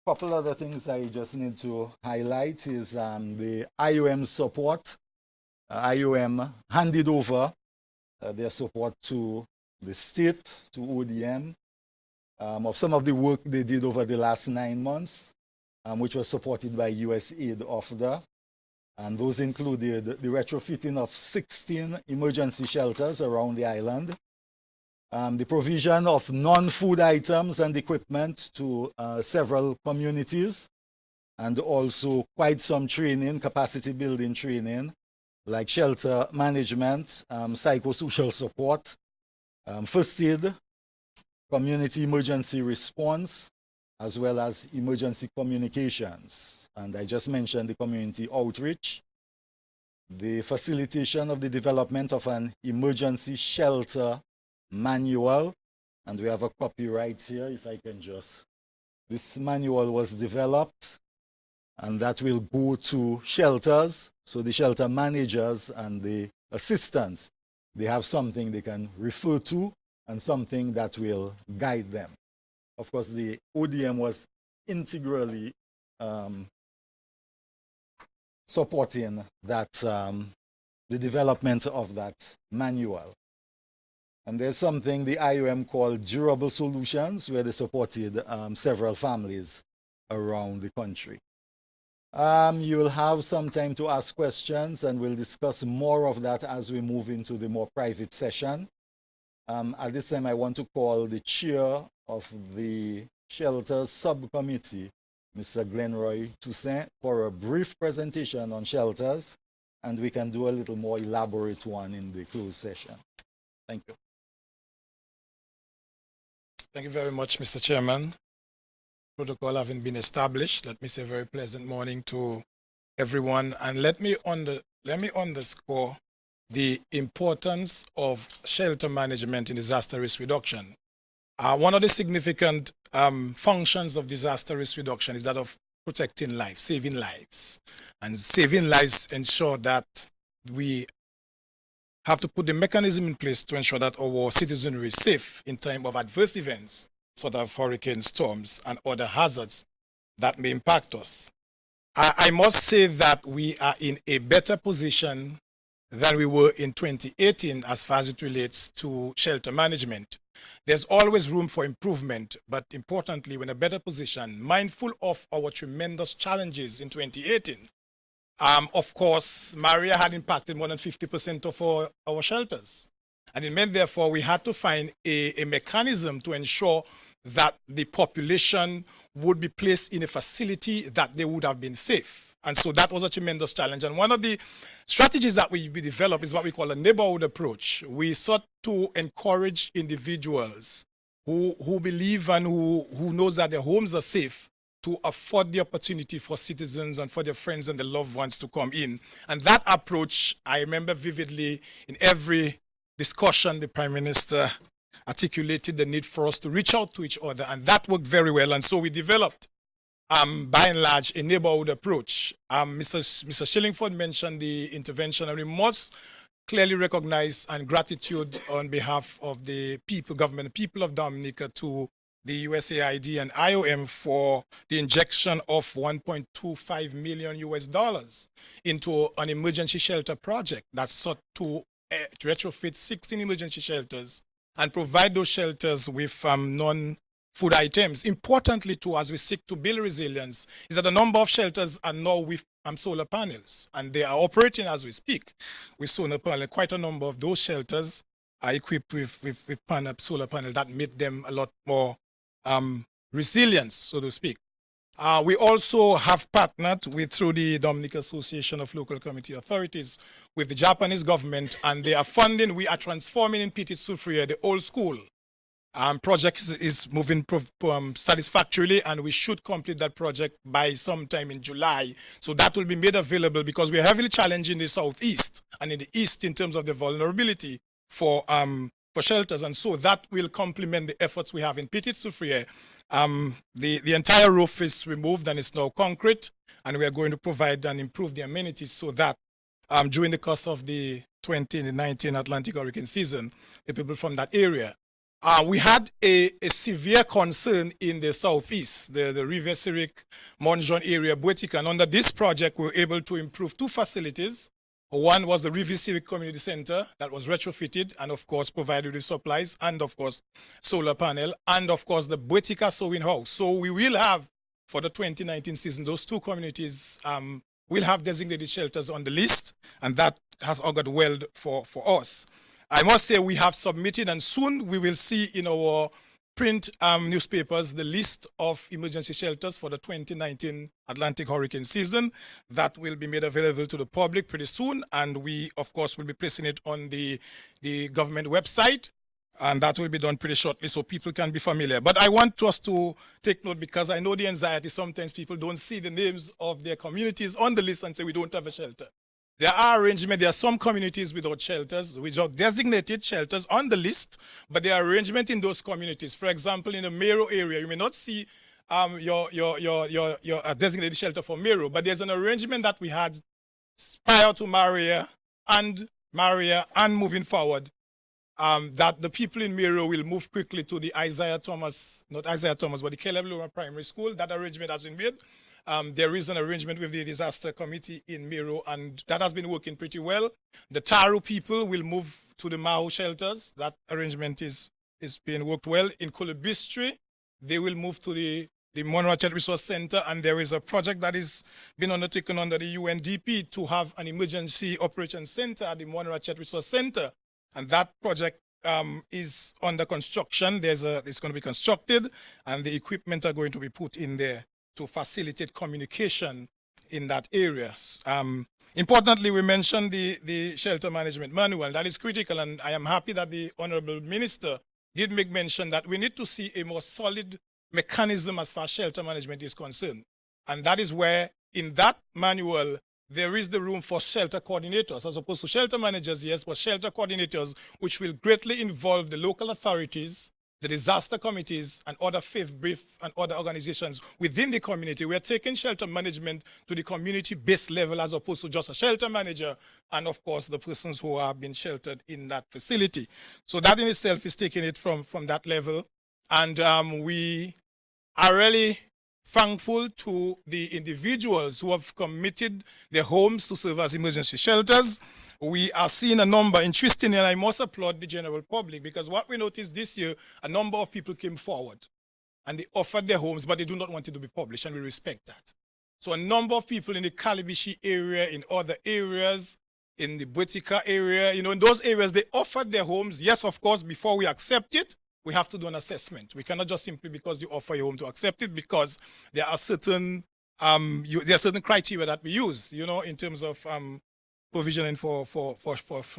couple other things I just need to highlight is the IOM support. IOM handed over their support to the state, to ODM, of some of the work they did over the last 9 months, which was supported by USAID OFDA. And those included the retrofitting of 16 emergency shelters around the island, the provision of non-food items and equipment to several communities, and also quite some training, capacity building training, like shelter management, psychosocial support, first aid, community emergency response, as well as emergency communications. And I just mentioned the community outreach, the facilitation of the development of an emergency shelter manual, and we have a copy right here, if I can just. This manual was developed, and that will go to shelters, so the shelter managers and the assistants, they have something they can refer to and something that will guide them. Of course, the ODM was integrally supporting that, the development of that manual. And there's something the IOM called durable solutions, where they supported several families around the country. You will have some time to ask questions, and we'll discuss more of that as we move into the more private session. At this time, I want to call the chair of the shelters subcommittee, Mr. Glenroy Toussaint, for a brief presentation on shelters, and we can do a little more elaborate one in the closed session. Thank you. Thank you very much, Mr. Chairman. Protocol having been established, let me say a very pleasant morning to everyone, and let me underscore the importance of shelter management in disaster risk reduction. One of the significant functions of disaster risk reduction is that of protecting life, saving lives. And saving lives ensure that we have to put the mechanism in place to ensure that our citizenry is safe in time of adverse events, sort of hurricane storms and other hazards that may impact us. I must say that we are in a better position than we were in 2018 as far as it relates to shelter management. There's always room for improvement, but importantly, we're in a better position, mindful of our tremendous challenges in 2018. Of course, Maria had impacted more than 50% of our shelters. And it meant, therefore, we had to find a mechanism to ensure that the population would be placed in a facility that they would have been safe. And so that was a tremendous challenge. And one of the strategies that we developed is what we call a neighborhood approach. We sought to encourage individuals who believe and who knows that their homes are safe to afford the opportunity for citizens and for their friends and their loved ones to come in. And that approach, I remember vividly in every discussion, the Prime Minister articulated the need for us to reach out to each other, and that worked very well. And so we developed, by and large, a neighborhood approach. Mr. Shillingford mentioned the intervention, and we must clearly recognize and gratitude on behalf of the people, government, people of Dominica to the USAID and IOM for the injection of $1.25 million into an emergency shelter project that sought to retrofit 16 emergency shelters and provide those shelters with non-food items. Importantly, too, as we seek to build resilience, is that a number of shelters are now with solar panels, and they are operating as we speak with solar panel. Quite a number of those shelters are equipped with solar panel that made them a lot more resilience, so to speak. We also have partnered through the Dominica Association of Local Community Authorities with the Japanese government, and they are funding. We are transforming in Petit Soufriere the old school. Project is moving satisfactorily, and we should complete that project by sometime in July. So that will be made available because we are heavily challenged in the southeast and in the east in terms of the vulnerability for shelters, and so that will complement the efforts we have in Petit Soufriere. The entire roof is removed and it's now concrete, and we are going to provide and improve the amenities so that during the course of the 2019 Atlantic hurricane season, the people from that area. We had a severe concern in the southeast, the Riviere Syriac, Monjon area, Boetica, and under this project, we were able to improve two facilities. One was the Riviere Civic Community Center that was retrofitted and, of course, provided with supplies and, of course, solar panel, and, of course, the Boetica Sewing House. So we will have, for the 2019 season, those two communities will have designated shelters on the list, and that has augured well for us. I must say we have submitted, and soon we will see in our print newspapers the list of emergency shelters for the 2019 Atlantic hurricane season. That will be made available to the public pretty soon, and we, of course, will be placing it on the government website, and that will be done pretty shortly so people can be familiar. But I want us to take note, because I know the anxiety. Sometimes people don't see the names of their communities on the list and say we don't have a shelter. There are arrangements. There are some communities without shelters, without designated shelters on the list, but there are arrangements in those communities. For example, in the Mero area, you may not see your designated shelter for Mero, but there's an arrangement that we had prior to Maria and moving forward, that the people in Mero will move quickly to the not Isaiah Thomas, but the Caleb Luma Primary School. That arrangement has been made. There is an arrangement with the disaster committee in Mero, and that has been working pretty well. The Taru people will move to the Maho shelters. That arrangement is being worked well. In Kolobistri, they will move to the the Monorachet Resource Center, and there is a project that is being undertaken under the UNDP to have an emergency operations center at the Monorachet Resource Center, and that project is under construction. It's going to be constructed, and the equipment are going to be put in there to facilitate communication in that area. Importantly, we mentioned the shelter management manual. That is critical, and I am happy that the Honorable Minister did make mention that we need to see a more solid mechanism as far as shelter management is concerned. And that is where, in that manual, there is the room for shelter coordinators, as opposed to shelter managers, yes, but shelter coordinators, which will greatly involve the local authorities, the disaster committees, and other faith brief and other organizations within the community. We are taking shelter management to the community-based level, as opposed to just a shelter manager and, of course, the persons who have been sheltered in that facility. So that in itself is taking it from that level. And we are really thankful to the individuals who have committed their homes to serve as emergency shelters. We are seeing a number, interestingly, and I must applaud the general public, because what we noticed this year, a number of people came forward and they offered their homes, but they do not want it to be published, and we respect that. So a number of people in the Calibishi area, in other areas, in the Boetica area, in those areas, they offered their homes. Yes, of course, before we accept it, we have to do an assessment. We cannot just simply, because you offer your home, to accept it, because there are certain criteria that we use, in terms of provisioning for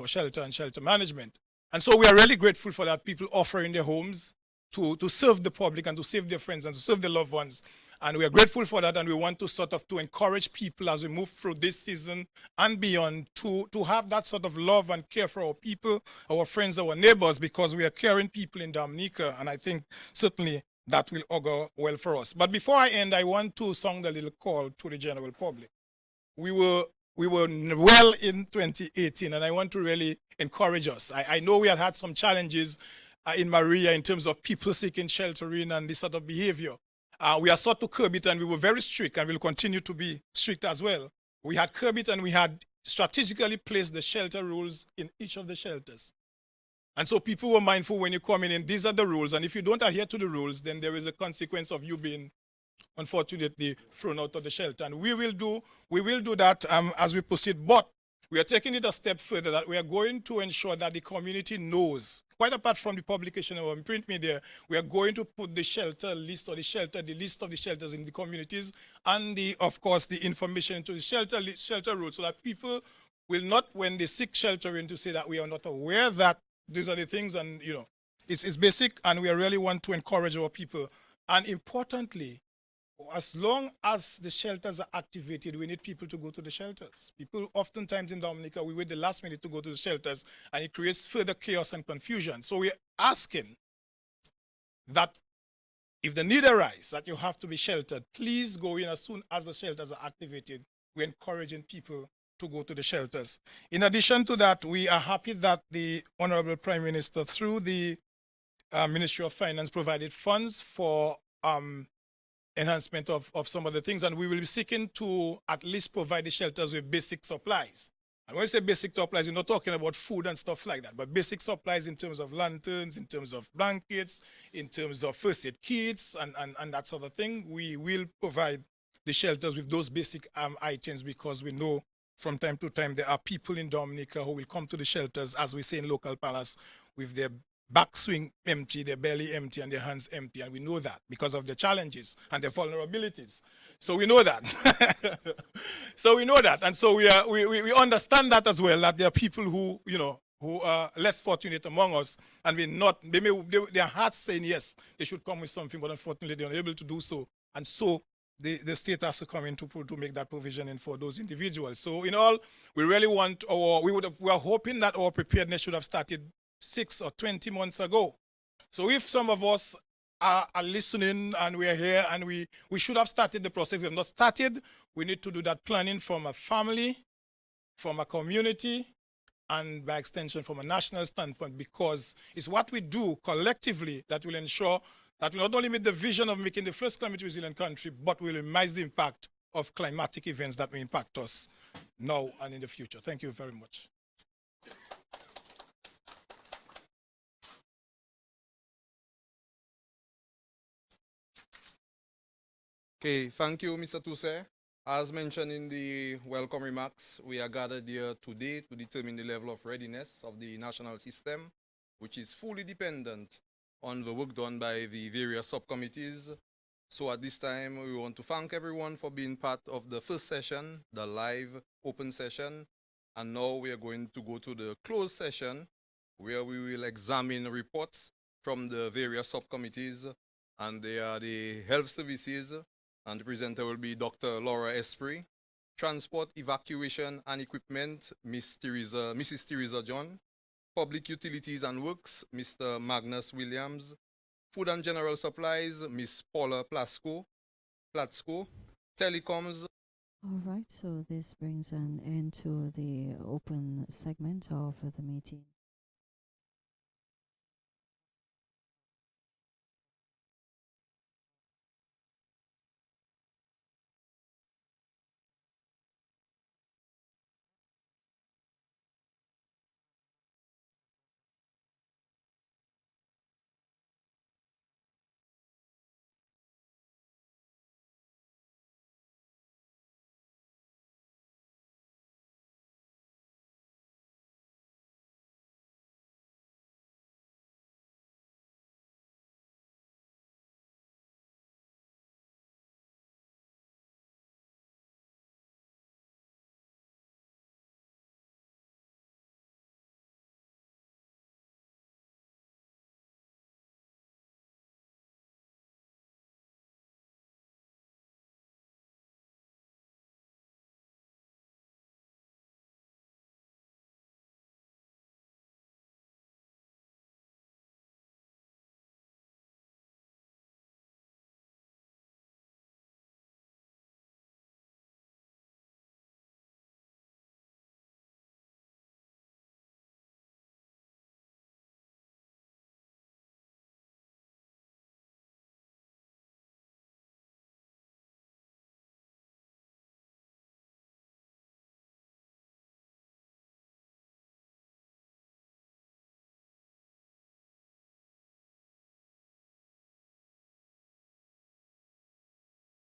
shelter and shelter management. And so we are really grateful for that, people offering their homes to serve the public and to save their friends and to serve their loved ones. And we are grateful for that, and we want to encourage people as we move through this season and beyond to have that sort of love and care for our people, our friends, our neighbors, because we are caring people in Dominica, and I think certainly that will augur well for us. But before I end, I want to sound a little call to the general public. We were well in 2018, and I want to really encourage us. I know we had some challenges in Maria in terms of people seeking sheltering and this sort of behavior. We are sought to curb it, and we were very strict, and we'll continue to be strict as well. We had curb it, and we had strategically placed the shelter rules in each of the shelters. And so people were mindful when you come in, and these are the rules, and if you don't adhere to the rules, then there is a consequence of you being, unfortunately, thrown out of the shelter. And we will do that as we proceed, but we are taking it a step further, that we are going to ensure that the community knows, quite apart from the publication of our print media, we are going to put the shelter list, or the list of the shelters in the communities, and of course, the information into the shelter rules, so that people will not, when they seek sheltering, to say that we are not aware that these are the things, and it's basic, and we really want to encourage our people. And importantly, as long as the shelters are activated, we need people to go to the shelters. People oftentimes in Dominica, we wait the last minute to go to the shelters, and it creates further chaos and confusion. So we're asking that if the need arises that you have to be sheltered, please go in as soon as the shelters are activated. We're encouraging people to go to the shelters. In addition to that, we are happy that the Honorable Prime Minister, through the Ministry of Finance, provided funds for enhancement of some of the things, and we will be seeking to at least provide the shelters with basic supplies. And when we say basic supplies, we're not talking about food and stuff like that, but basic supplies in terms of lanterns, in terms of blankets, in terms of first aid kits, and that sort of thing. We will provide the shelters with those basic items, because we know from time to time there are people in Dominica who will come to the shelters, as we say in local palace, with their backswing empty, their belly empty, and their hands empty. And we know that because of the challenges and the vulnerabilities. So we know that. And so we understand that as well, that there are people who are less fortunate among us, and their hearts saying yes, they should come with something, but unfortunately they're unable to do so. And so the state has to come in to make that provision for those individuals. So in all, we really want we are hoping that our preparedness should have started 6 or 20 months ago. So if some of us are listening and we are here, and we should have started the process. If we have not started, we need to do that planning from a family, from a community, and by extension from a national standpoint, because it's what we do collectively that will ensure that we not only meet the vision of making the first climate resilient country, but will minimize the impact of climatic events that may impact us now and in the future. Thank you very much. Okay, thank you, Mr. Toussaint. As mentioned in the welcome remarks, we are gathered here today to determine the level of readiness of the national system, which is fully dependent on the work done by the various subcommittees. So at this time, we want to thank everyone for being part of the first session, the live open session. And now we are going to go to the closed session, where we will examine reports from the various subcommittees, and they are the health services, and the presenter will be Dr. Laura Esprit. Transport, evacuation, and equipment, Mrs. Teresa John. Public Utilities and Works, Mr. Magnus Williams. Food and General Supplies, Miss Paula Platsko. Telecoms. All right, so this brings an end to the open segment of the meeting.